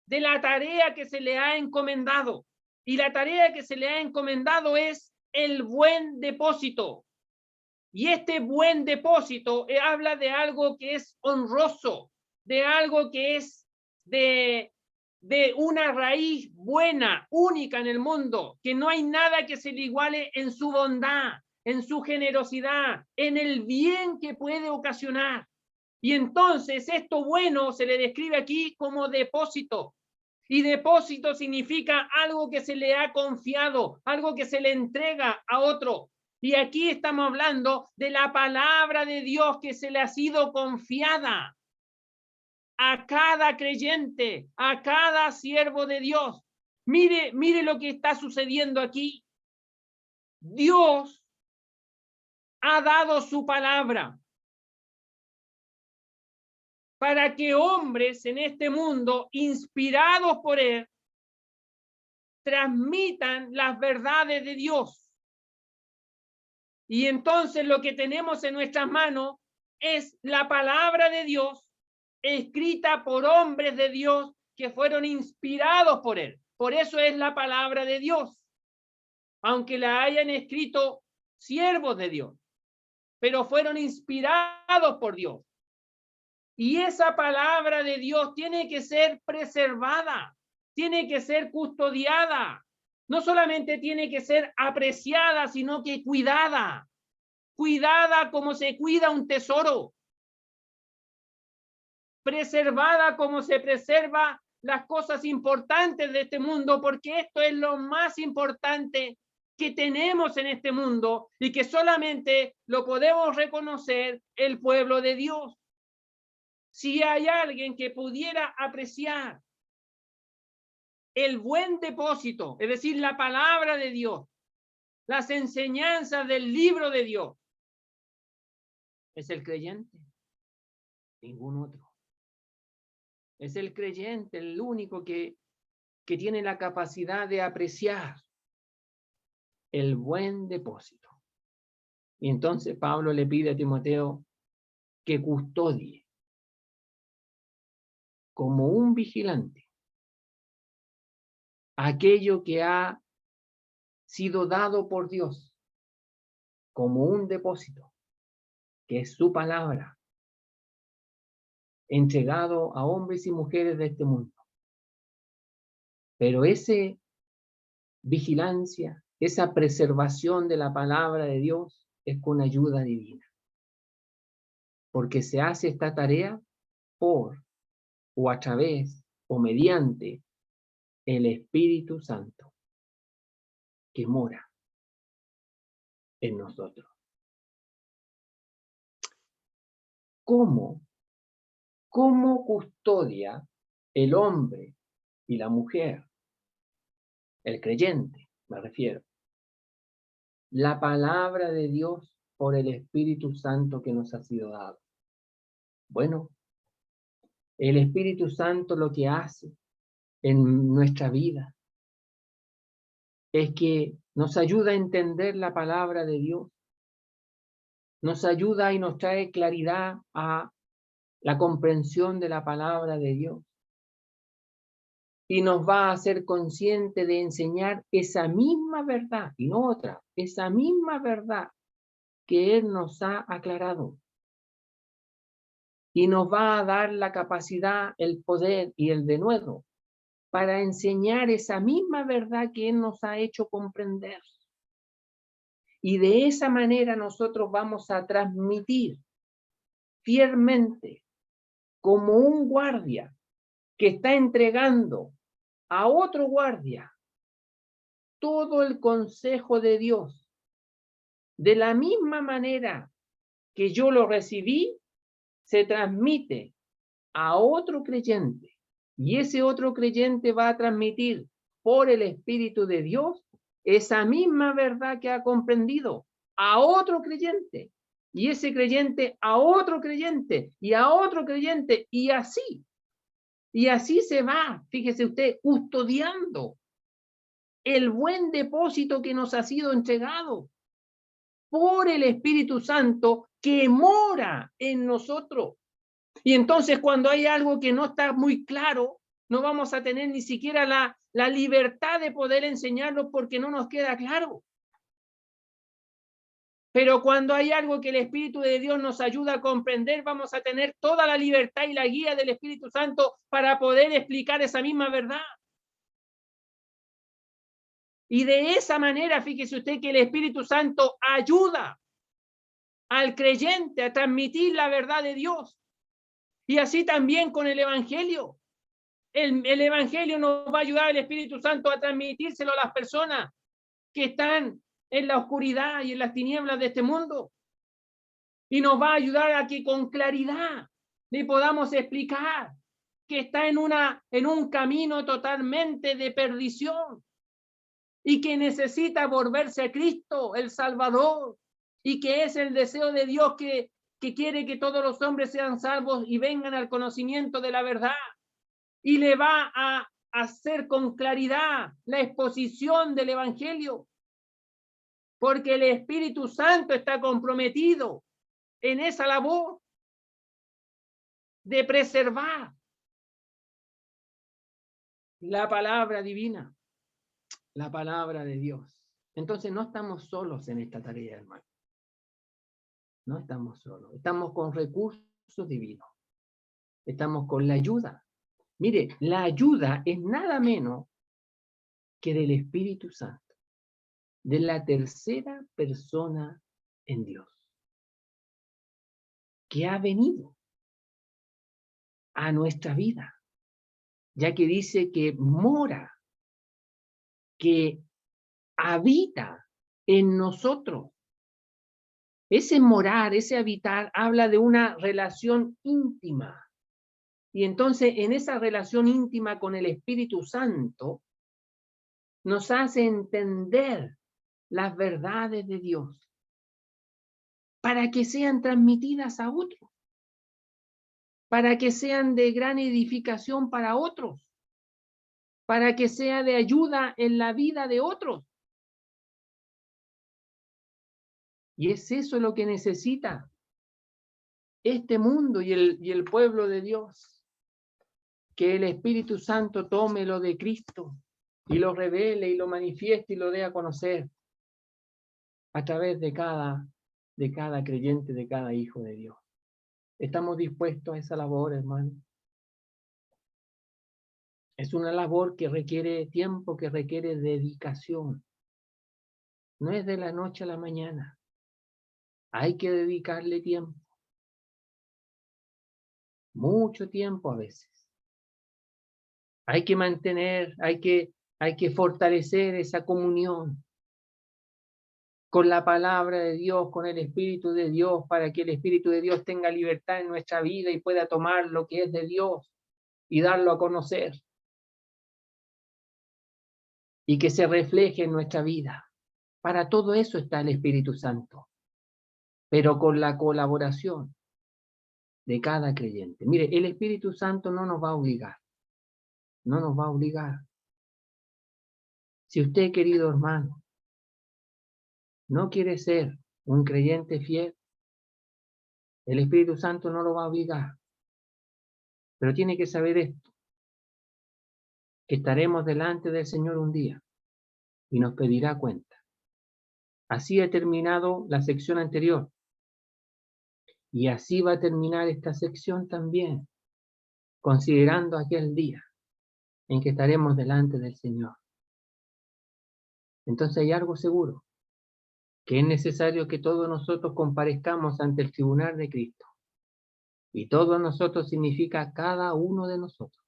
de la tarea que se le ha encomendado. Y la tarea que se le ha encomendado es el buen depósito. Y este buen depósito habla de algo que es honroso, de algo que es de una raíz buena, única en el mundo, que no hay nada que se le iguale en su bondad, en su generosidad, en el bien que puede ocasionar. Y entonces esto bueno se le describe aquí como depósito. Y depósito significa algo que se le ha confiado, algo que se le entrega a otro. Y aquí estamos hablando de la palabra de Dios que se le ha sido confiada a cada creyente, a cada siervo de Dios. Mire lo que está sucediendo aquí. Dios ha dado su palabra para que hombres en este mundo, inspirados por él, transmitan las verdades de Dios. Y entonces lo que tenemos en nuestras manos es la palabra de Dios, escrita por hombres de Dios que fueron inspirados por él. Por eso es la palabra de Dios, aunque la hayan escrito siervos de Dios, pero fueron inspirados por Dios. Y esa palabra de Dios tiene que ser preservada, tiene que ser custodiada. No solamente tiene que ser apreciada, sino que cuidada. Cuidada como se cuida un tesoro. Preservada como se preserva las cosas importantes de este mundo, porque esto es lo más importante que tenemos en este mundo y que solamente lo podemos reconocer el pueblo de Dios. Si hay alguien que pudiera apreciar el buen depósito, es decir, la palabra de Dios, las enseñanzas del libro de Dios, es el creyente, ningún otro. Es el creyente el único que tiene la capacidad de apreciar el buen depósito. Y entonces Pablo le pide a Timoteo que custodie como un vigilante aquello que ha sido dado por Dios como un depósito, que es su palabra, entregado a hombres y mujeres de este mundo. Pero esa vigilancia, esa preservación de la palabra de Dios es con ayuda divina. Porque se hace esta tarea por, o a través, o mediante el Espíritu Santo que mora en nosotros. ¿Cómo custodia el hombre y la mujer, el creyente, me refiero, la palabra de Dios por el Espíritu Santo que nos ha sido dado? Bueno, el Espíritu Santo lo que hace en nuestra vida es que nos ayuda a entender la palabra de Dios, nos ayuda y nos trae claridad a la comprensión de la palabra de Dios. y nos va a hacer consciente de enseñar esa misma verdad, y no otra, esa misma verdad que Él nos ha aclarado. Y nos va a dar la capacidad, el poder y el denuedo para enseñar esa misma verdad que Él nos ha hecho comprender. Y de esa manera nosotros vamos a transmitir fielmente, como un guardia que está entregando a otro guardia todo el consejo de Dios. De la misma manera que yo lo recibí, se transmite a otro creyente. Y ese otro creyente va a transmitir por el Espíritu de Dios esa misma verdad que ha comprendido a otro creyente. Y ese creyente a otro creyente y a otro creyente y así. Y así se va, fíjese usted, custodiando el buen depósito que nos ha sido entregado por el Espíritu Santo que mora en nosotros. Y entonces cuando hay algo que no está muy claro, no vamos a tener ni siquiera la libertad de poder enseñarlo porque no nos queda claro. Pero cuando hay algo que el Espíritu de Dios nos ayuda a comprender, vamos a tener toda la libertad y la guía del Espíritu Santo para poder explicar esa misma verdad. Y de esa manera, fíjese usted que el Espíritu Santo ayuda al creyente a transmitir la verdad de Dios. Y así también con el Evangelio. El Evangelio nos va a ayudar al Espíritu Santo a transmitírselo a las personas que están en la oscuridad y en las tinieblas de este mundo. Y nos va a ayudar a que con claridad le podamos explicar que está en un camino totalmente de perdición y que necesita volverse a Cristo, el Salvador, y que es el deseo de Dios que quiere que todos los hombres sean salvos y vengan al conocimiento de la verdad. Y le va a hacer con claridad la exposición del Evangelio, porque el Espíritu Santo está comprometido en esa labor de preservar la palabra divina, la palabra de Dios. Entonces no estamos solos en esta tarea, hermano. No estamos solos, estamos con recursos divinos, estamos con la ayuda. Mire, la ayuda es nada menos que del Espíritu Santo, de la tercera persona en Dios, que ha venido a nuestra vida, ya que dice que mora, que habita en nosotros. Ese morar, ese habitar, habla de una relación íntima. Y entonces, en esa relación íntima con el Espíritu Santo, nos hace entender las verdades de Dios para que sean transmitidas a otros, para que sean de gran edificación para otros, para que sea de ayuda en la vida de otros. Y es eso lo que necesita este mundo y el pueblo de Dios, que el Espíritu Santo tome lo de Cristo y lo revele y lo manifieste y lo dé a conocer a través de cada creyente, de cada hijo de Dios. ¿Estamos dispuestos a esa labor, hermano? Es una labor que requiere tiempo, que requiere dedicación. No es de la noche a la mañana. Hay que dedicarle tiempo. Mucho tiempo a veces. Hay que mantener, hay que fortalecer esa comunión con la palabra de Dios, con el Espíritu de Dios, para que el Espíritu de Dios tenga libertad en nuestra vida y pueda tomar lo que es de Dios y darlo a conocer. Y que se refleje en nuestra vida. Para todo eso está el Espíritu Santo, pero con la colaboración de cada creyente. Mire, el Espíritu Santo no nos va a obligar, no nos va a obligar. Si usted, querido hermano, no quiere ser un creyente fiel, el Espíritu Santo no lo va a obligar. Pero tiene que saber esto, que estaremos delante del Señor un día y nos pedirá cuenta. Así ha terminado la sección anterior. Y así va a terminar esta sección también, considerando aquel día en que estaremos delante del Señor. Entonces hay algo seguro, que es necesario que todos nosotros comparezcamos ante el tribunal de Cristo. Y todos nosotros significa cada uno de nosotros.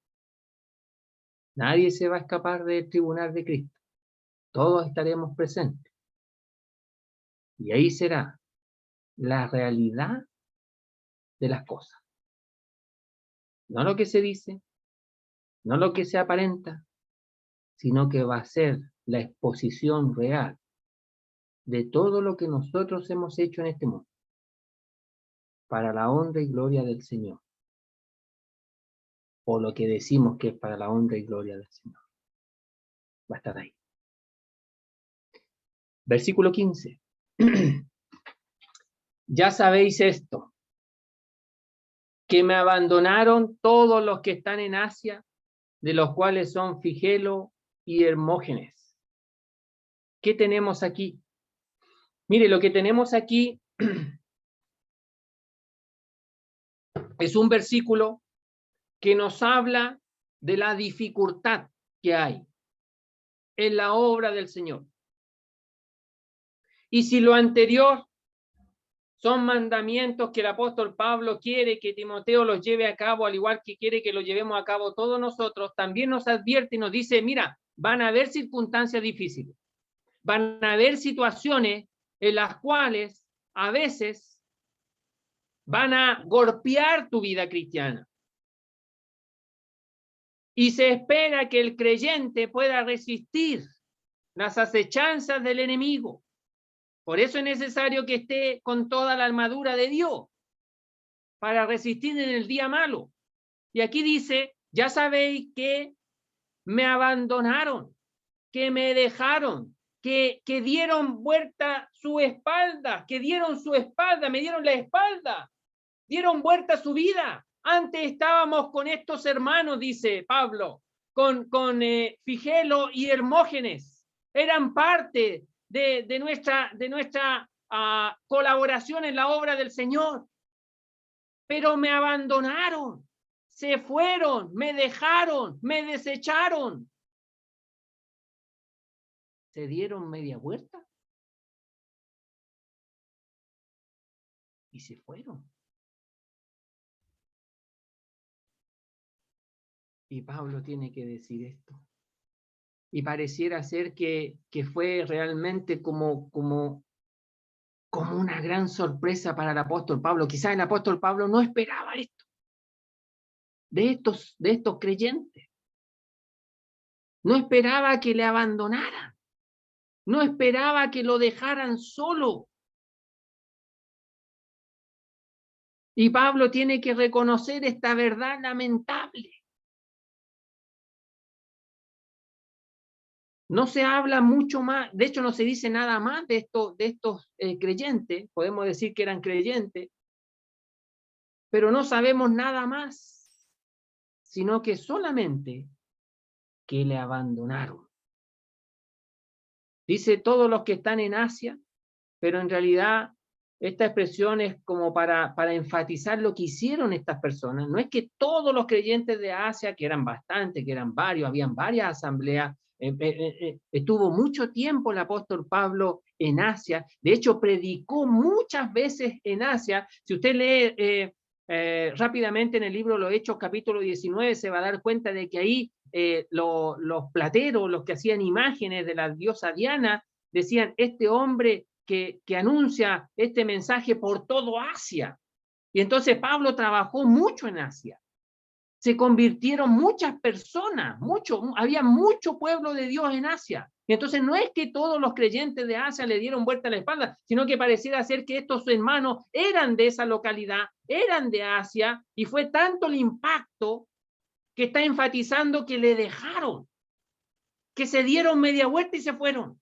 Nadie se va a escapar del tribunal de Cristo. Todos estaremos presentes. Y ahí será la realidad de las cosas. No lo que se dice, no lo que se aparenta, sino que va a ser la exposición real de todo lo que nosotros hemos hecho en este mundo, para la honra y gloria del Señor, o lo que decimos que es para la honra y gloria del Señor. Va a estar ahí. Versículo 15. Ya sabéis esto, que me abandonaron todos los que están en Asia, de los cuales son Figelo y Hermógenes. ¿Qué tenemos aquí? Mire, lo que tenemos aquí es un versículo que nos habla de la dificultad que hay en la obra del Señor. Y si lo anterior son mandamientos que el apóstol Pablo quiere que Timoteo los lleve a cabo, al igual que quiere que los llevemos a cabo todos nosotros, también nos advierte y nos dice, mira, van a haber circunstancias difíciles, van a haber situaciones en las cuales a veces van a golpear tu vida cristiana. Y se espera que el creyente pueda resistir las acechanzas del enemigo. Por eso es necesario que esté con toda la armadura de Dios para resistir en el día malo. Y aquí dice, ya sabéis que me abandonaron, que me dejaron, que dieron vuelta su espalda, que dieron su espalda, me dieron la espalda, dieron vuelta su vida. Antes estábamos con estos hermanos, dice Pablo, con Figelo y Hermógenes. Eran parte de nuestra colaboración en la obra del Señor. Pero me abandonaron, se fueron, me dejaron, me desecharon. ¿Se dieron media vuelta? Y se fueron. Y Pablo tiene que decir esto. Y pareciera ser que fue realmente como una gran sorpresa para el apóstol Pablo. Quizás el apóstol Pablo no esperaba esto. De estos creyentes. No esperaba que le abandonaran. No esperaba que lo dejaran solo. Y Pablo tiene que reconocer esta verdad lamentable. No se habla mucho más, de hecho no se dice nada más de estos creyentes, podemos decir que eran creyentes, pero no sabemos nada más, sino que solamente que le abandonaron. Dice todos los que están en Asia, pero en realidad esta expresión es como para enfatizar lo que hicieron estas personas. No es que todos los creyentes de Asia, que eran bastantes, que eran varios, habían varias asambleas, estuvo mucho tiempo el apóstol Pablo en Asia, de hecho predicó muchas veces en Asia. Si usted lee rápidamente en el libro Los Hechos capítulo 19, se va a dar cuenta de que ahí los plateros, los que hacían imágenes de la diosa Diana, decían, este hombre que anuncia este mensaje por todo Asia. Y entonces Pablo trabajó mucho en Asia. Se convirtieron muchas personas, había mucho pueblo de Dios en Asia. Y entonces no es que todos los creyentes de Asia le dieron vuelta a la espalda, sino que pareciera ser que estos hermanos eran de esa localidad, eran de Asia, y fue tanto el impacto que está enfatizando que le dejaron, que se dieron media vuelta y se fueron.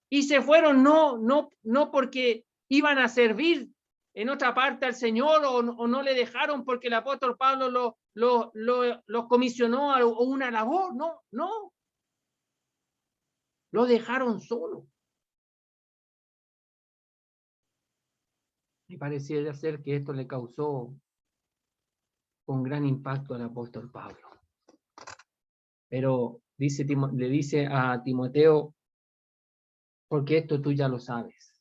Y se fueron no porque iban a servir en otra parte al Señor o no le dejaron porque el apóstol Pablo lo comisionó a una labor. No, no. Lo dejaron solo. Me pareciera ser que esto le causó un gran impacto al apóstol Pablo. Pero le dice a Timoteo, porque esto tú ya lo sabes,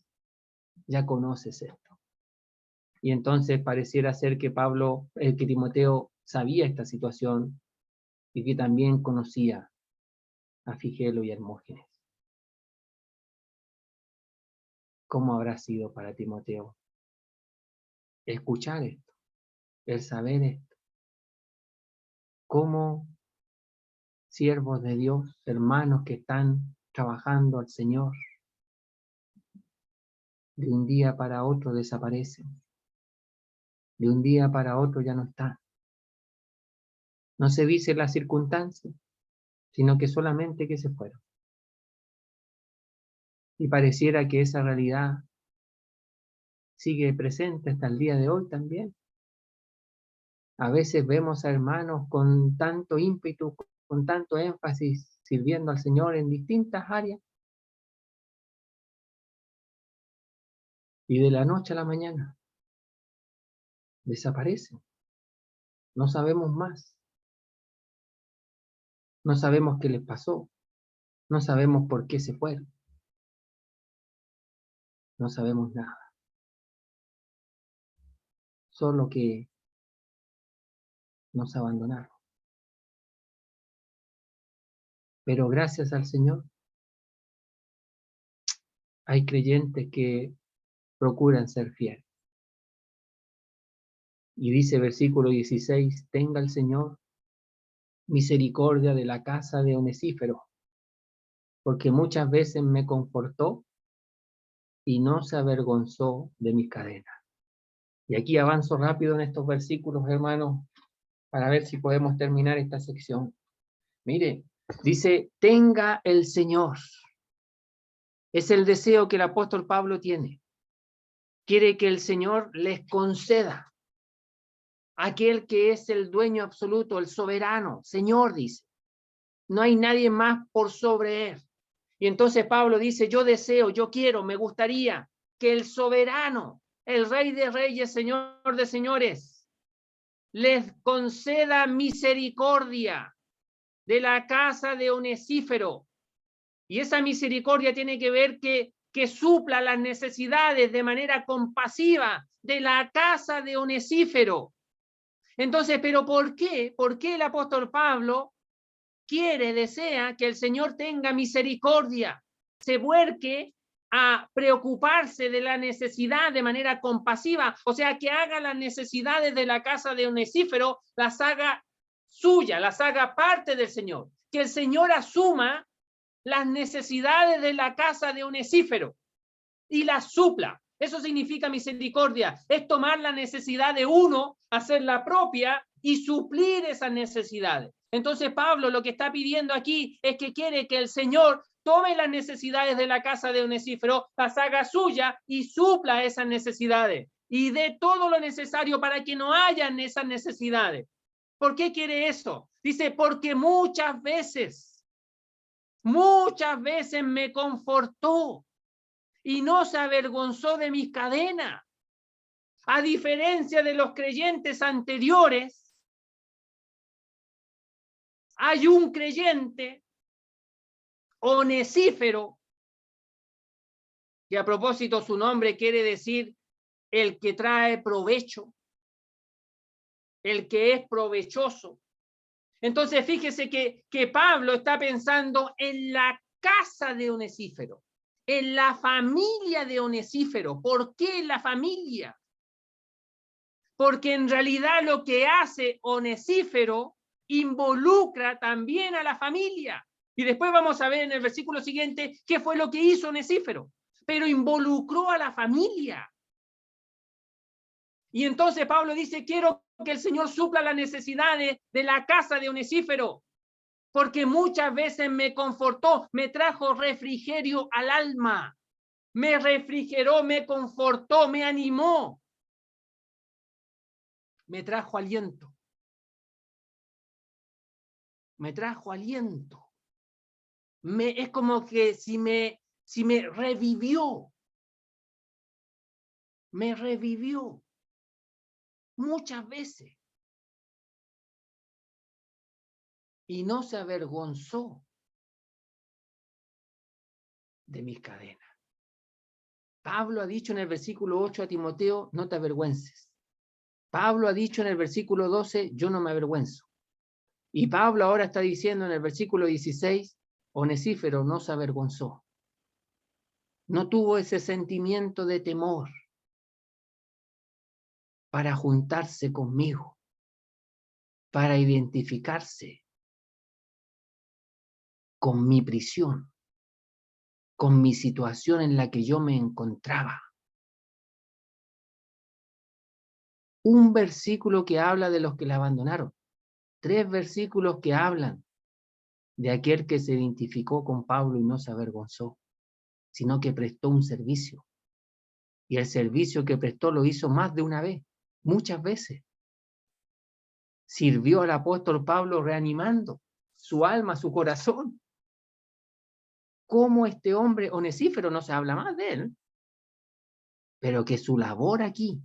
ya conoces esto. Y entonces pareciera ser que que Timoteo sabía esta situación y que también conocía a Figelo y Hermógenes. ¿Cómo habrá sido para Timoteo escuchar esto, el saber esto? ¿Cómo siervos de Dios, hermanos que están trabajando al Señor, de un día para otro desaparecen? De un día para otro ya no están. No se dice las circunstancias, sino que solamente que se fueron. Y pareciera que esa realidad sigue presente hasta el día de hoy también. A veces vemos a hermanos con tanto ímpetu, con tanto énfasis, sirviendo al Señor en distintas áreas, y de la noche a la mañana desaparecen. No sabemos más. No sabemos qué les pasó. No sabemos por qué se fueron. No sabemos nada. Solo que nos abandonaron. Pero gracias al Señor, hay creyentes que procuran ser fieles. Y dice versículo 16, tenga el Señor misericordia de la casa de Onesífero, porque muchas veces me confortó y no se avergonzó de mis cadenas. Y aquí avanzo rápido en estos versículos, hermanos, para ver si podemos terminar esta sección. Mire, dice, tenga el Señor. Es el deseo que el apóstol Pablo tiene. Quiere que el Señor les conceda. Aquel que es el dueño absoluto, el soberano, Señor, dice. No hay nadie más por sobre él. Y entonces Pablo dice, yo deseo, yo quiero, me gustaría que el soberano, el Rey de Reyes, Señor de Señores, les conceda misericordia de la casa de Onesífero. Y esa misericordia tiene que ver que supla las necesidades de manera compasiva de la casa de Onesífero. Entonces, ¿pero por qué? ¿Por qué el apóstol Pablo desea que el Señor tenga misericordia, se vuelque a preocuparse de la necesidad de manera compasiva, o sea, que haga las necesidades de la casa de Onesífero, las haga suya, las haga parte del Señor, que el Señor asuma las necesidades de la casa de Onesífero y las supla? Eso significa misericordia, es tomar la necesidad de uno, hacerla propia y suplir esas necesidades. Entonces Pablo lo que está pidiendo aquí es que quiere que el Señor tome las necesidades de la casa de Onesífero, las haga suya y supla esas necesidades y dé todo lo necesario para que no hayan esas necesidades. ¿Por qué quiere eso? Dice, porque muchas veces me confortó y no se avergonzó de mis cadenas. A diferencia de los creyentes anteriores, hay un creyente, Onesífero, que a propósito su nombre quiere decir el que trae provecho, el que es provechoso. Entonces fíjese que Pablo está pensando en la casa de Onesífero, en la familia de Onesífero. ¿Por qué la familia? Porque en realidad lo que hace Onesífero involucra también a la familia. Y después vamos a ver en el versículo siguiente qué fue lo que hizo Onesífero. Pero involucró a la familia. Y entonces Pablo dice, quiero que el Señor supla las necesidades de la casa de Onesífero, porque muchas veces me confortó, me trajo refrigerio al alma, me refrigeró, me confortó, me animó. me trajo aliento. Me trajo aliento. Es como que si me revivió. Me revivió. Muchas veces. Y no se avergonzó de mis cadenas. Pablo ha dicho en el versículo 8 a Timoteo, no te avergüences. Pablo ha dicho en el versículo 12, yo no me avergüenzo. Y Pablo ahora está diciendo en el versículo 16, Onesífero no se avergonzó. No tuvo ese sentimiento de temor para juntarse conmigo, para identificarse con mi prisión, con mi situación en la que yo me encontraba. Un versículo que habla de los que la abandonaron. 3 versículos que hablan de aquel que se identificó con Pablo y no se avergonzó, sino que prestó un servicio. Y el servicio que prestó lo hizo más de una vez, muchas veces. Sirvió al apóstol Pablo reanimando su alma, su corazón. Como este hombre Onesífero, no se habla más de él, pero que su labor aquí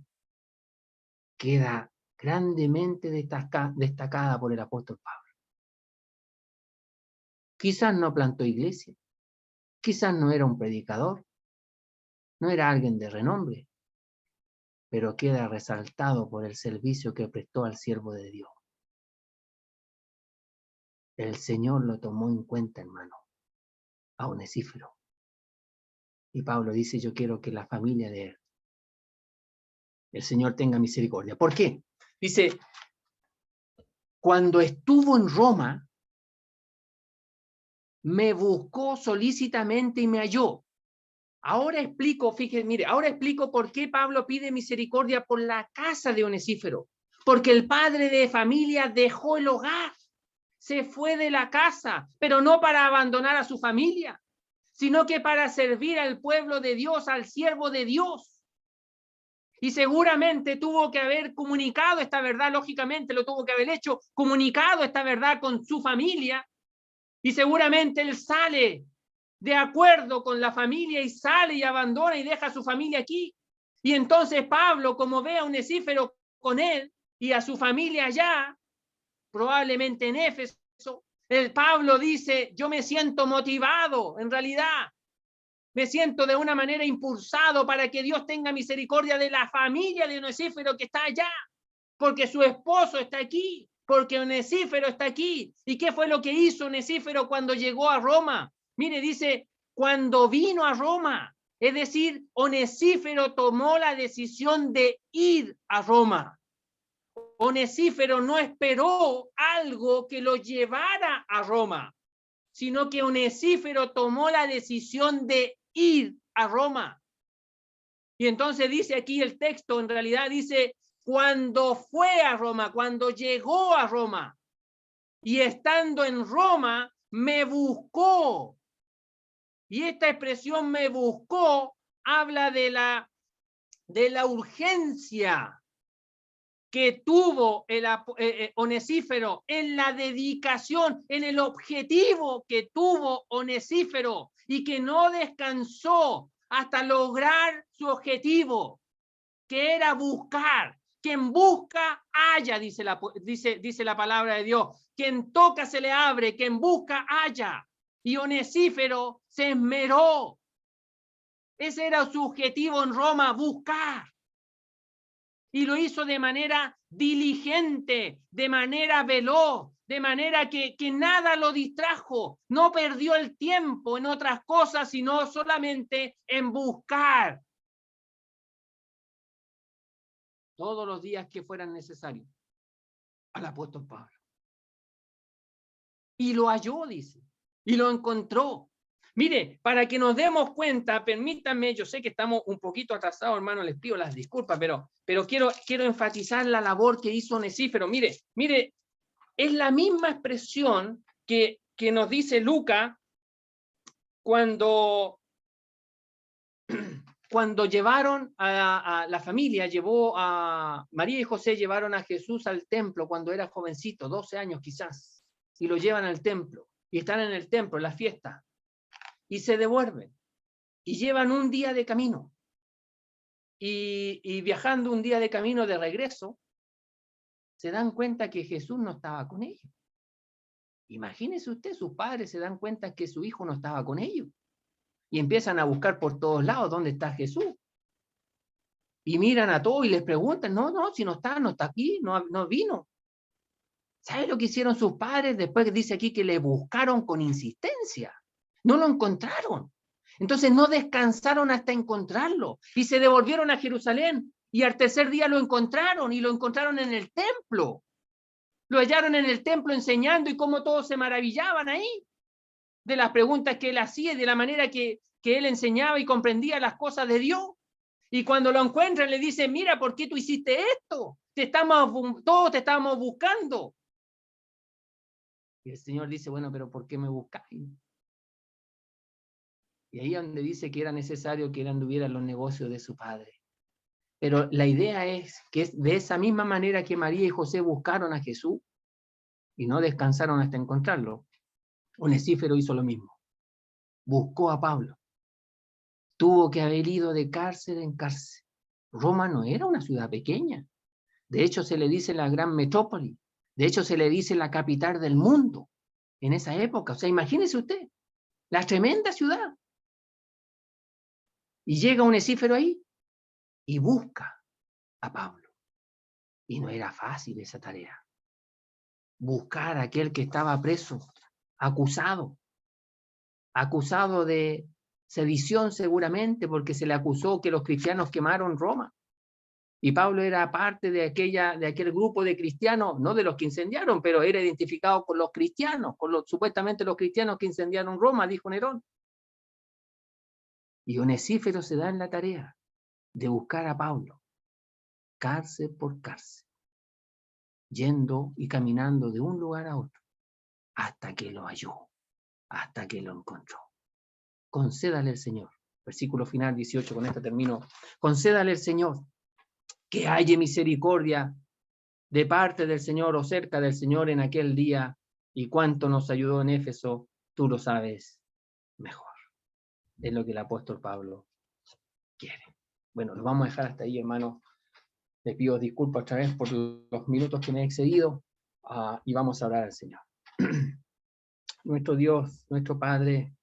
queda grandemente destacada por el apóstol Pablo. Quizás no plantó iglesia, quizás no era un predicador, no era alguien de renombre, pero queda resaltado por el servicio que prestó al siervo de Dios. El Señor lo tomó en cuenta, hermano, a Onesífero. Y Pablo dice, yo quiero que la familia de él, el Señor tenga misericordia. ¿Por qué? Dice, cuando estuvo en Roma, me buscó solícitamente y me halló. Ahora explico, fíjense, mire, ahora explico por qué Pablo pide misericordia por la casa de Onesífero. Porque el padre de familia dejó el hogar, se fue de la casa, pero no para abandonar a su familia, sino que para servir al pueblo de Dios, al siervo de Dios. Y seguramente tuvo que haber comunicado esta verdad, lógicamente lo tuvo que haber hecho, comunicado esta verdad con su familia. Y seguramente él sale de acuerdo con la familia y sale y abandona y deja a su familia aquí. Y entonces Pablo, como ve a Onesífero con él y a su familia allá, probablemente en Éfeso, el Pablo dice, yo me siento motivado, en realidad, me siento de una manera impulsado para que Dios tenga misericordia de la familia de Onesífero que está allá, porque su esposo está aquí, porque Onesífero está aquí. ¿Y qué fue lo que hizo Onesífero cuando llegó a Roma? Mire, dice, cuando vino a Roma, es decir, Onesífero tomó la decisión de ir a Roma. Onesífero no esperó algo que lo llevara a Roma, sino que Onesífero tomó la decisión de ir a Roma. Y entonces dice aquí el texto, en realidad dice, cuando fue a Roma, cuando llegó a Roma, y estando en Roma, me buscó. Y esta expresión me buscó habla de la urgencia que tuvo el Onesífero en la dedicación, en el objetivo que tuvo Onesífero y que no descansó hasta lograr su objetivo, que era buscar. Quien busca, halla, dice la palabra de Dios. Quien toca, se le abre. Quien busca, halla. Y Onesífero se esmeró. Ese era su objetivo en Roma, buscar. Y lo hizo de manera diligente, de manera veloz, de manera que nada lo distrajo. No perdió el tiempo en otras cosas, sino solamente en buscar todos los días que fueran necesarios al apóstol Pablo. Y lo halló, dice, y lo encontró. Mire, para que nos demos cuenta, permítanme, yo sé que estamos un poquito atrasados, hermano, les pido las disculpas, pero quiero enfatizar la labor que hizo Onesífero. Mire, es la misma expresión que nos dice Lucas cuando cuando llevaron a la familia, María y José llevaron a Jesús al templo cuando era jovencito, 12 años quizás, y lo llevan al templo, y están en el templo, en la fiesta, y se devuelven, y llevan un día de camino, y viajando un día de camino de regreso, se dan cuenta que Jesús no estaba con ellos. Imagínese usted, sus padres se dan cuenta que su hijo no estaba con ellos, y empiezan a buscar por todos lados dónde está Jesús. Y miran a todos y les preguntan, no, si no está aquí, no vino. ¿Sabe lo que hicieron sus padres? Después dice aquí que le buscaron con insistencia. No lo encontraron. Entonces no descansaron hasta encontrarlo. Y se devolvieron a Jerusalén. Y al tercer día lo encontraron. Y lo encontraron en el templo. Lo hallaron en el templo enseñando y cómo todos se maravillaban ahí. De las preguntas que él hacía y de la manera que él enseñaba y comprendía las cosas de Dios. Y cuando lo encuentran le dicen, mira, ¿por qué tú hiciste esto? Todos te estábamos buscando. Y el Señor dice, bueno, pero ¿por qué me buscáis? Y ahí es donde dice que era necesario que él anduviera en los negocios de su padre. Pero la idea es que es de esa misma manera que María y José buscaron a Jesús y no descansaron hasta encontrarlo. Onesífero hizo lo mismo. Buscó a Pablo. Tuvo que haber ido de cárcel en cárcel. Roma no era una ciudad pequeña. De hecho, se le dice la gran metrópoli. De hecho, se le dice la capital del mundo en esa época. O sea, imagínese usted, la tremenda ciudad. Y llega Onesífero ahí y busca a Pablo. Y no era fácil esa tarea. Buscar a aquel que estaba preso, acusado de sedición seguramente, porque se le acusó que los cristianos quemaron Roma. Y Pablo era parte de aquel grupo de cristianos, no de los que incendiaron, pero era identificado con los cristianos, supuestamente los cristianos que incendiaron Roma, dijo Nerón. Y Onesífero se da en la tarea de buscar a Pablo, cárcel por cárcel, yendo y caminando de un lugar a otro, hasta que lo halló, hasta que lo encontró. Concédale el Señor. Versículo final 18, con esto termino. Concédale el Señor que halle misericordia de parte del Señor o cerca del Señor en aquel día, y cuánto nos ayudó en Éfeso, tú lo sabes mejor. Es lo que el apóstol Pablo quiere. Bueno, lo vamos a dejar hasta ahí, hermano. Les pido disculpas otra vez por los minutos que me he excedido, y vamos a orar al Señor. Nuestro Dios, nuestro Padre,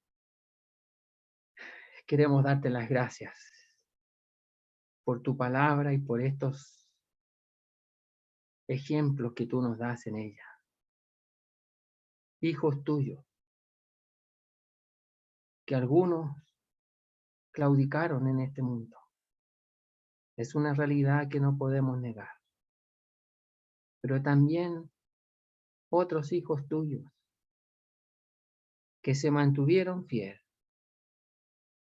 queremos darte las gracias por tu palabra y por estos ejemplos que tú nos das en ella. Hijos tuyos, que algunos claudicaron en este mundo. Es una realidad que no podemos negar. Pero también otros hijos tuyos que se mantuvieron fieles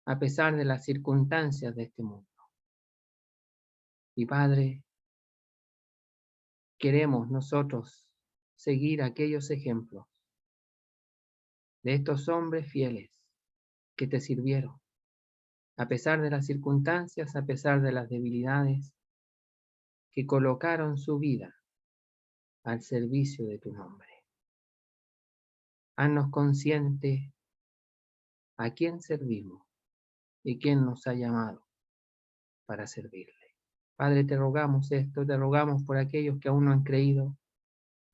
a pesar de las circunstancias de este mundo. Y Padre, queremos nosotros seguir aquellos ejemplos de estos hombres fieles que te sirvieron, a pesar de las circunstancias, a pesar de las debilidades, que colocaron su vida al servicio de tu nombre. Haznos conscientes a quién servimos y quién nos ha llamado para servirle. Padre, te rogamos esto, te rogamos por aquellos que aún no han creído,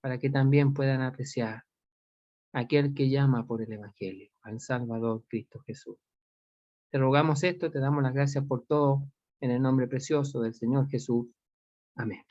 para que también puedan apreciar a aquel que llama por el Evangelio, al Salvador Cristo Jesús. Te rogamos esto, te damos las gracias por todo, en el nombre precioso del Señor Jesús. Amén.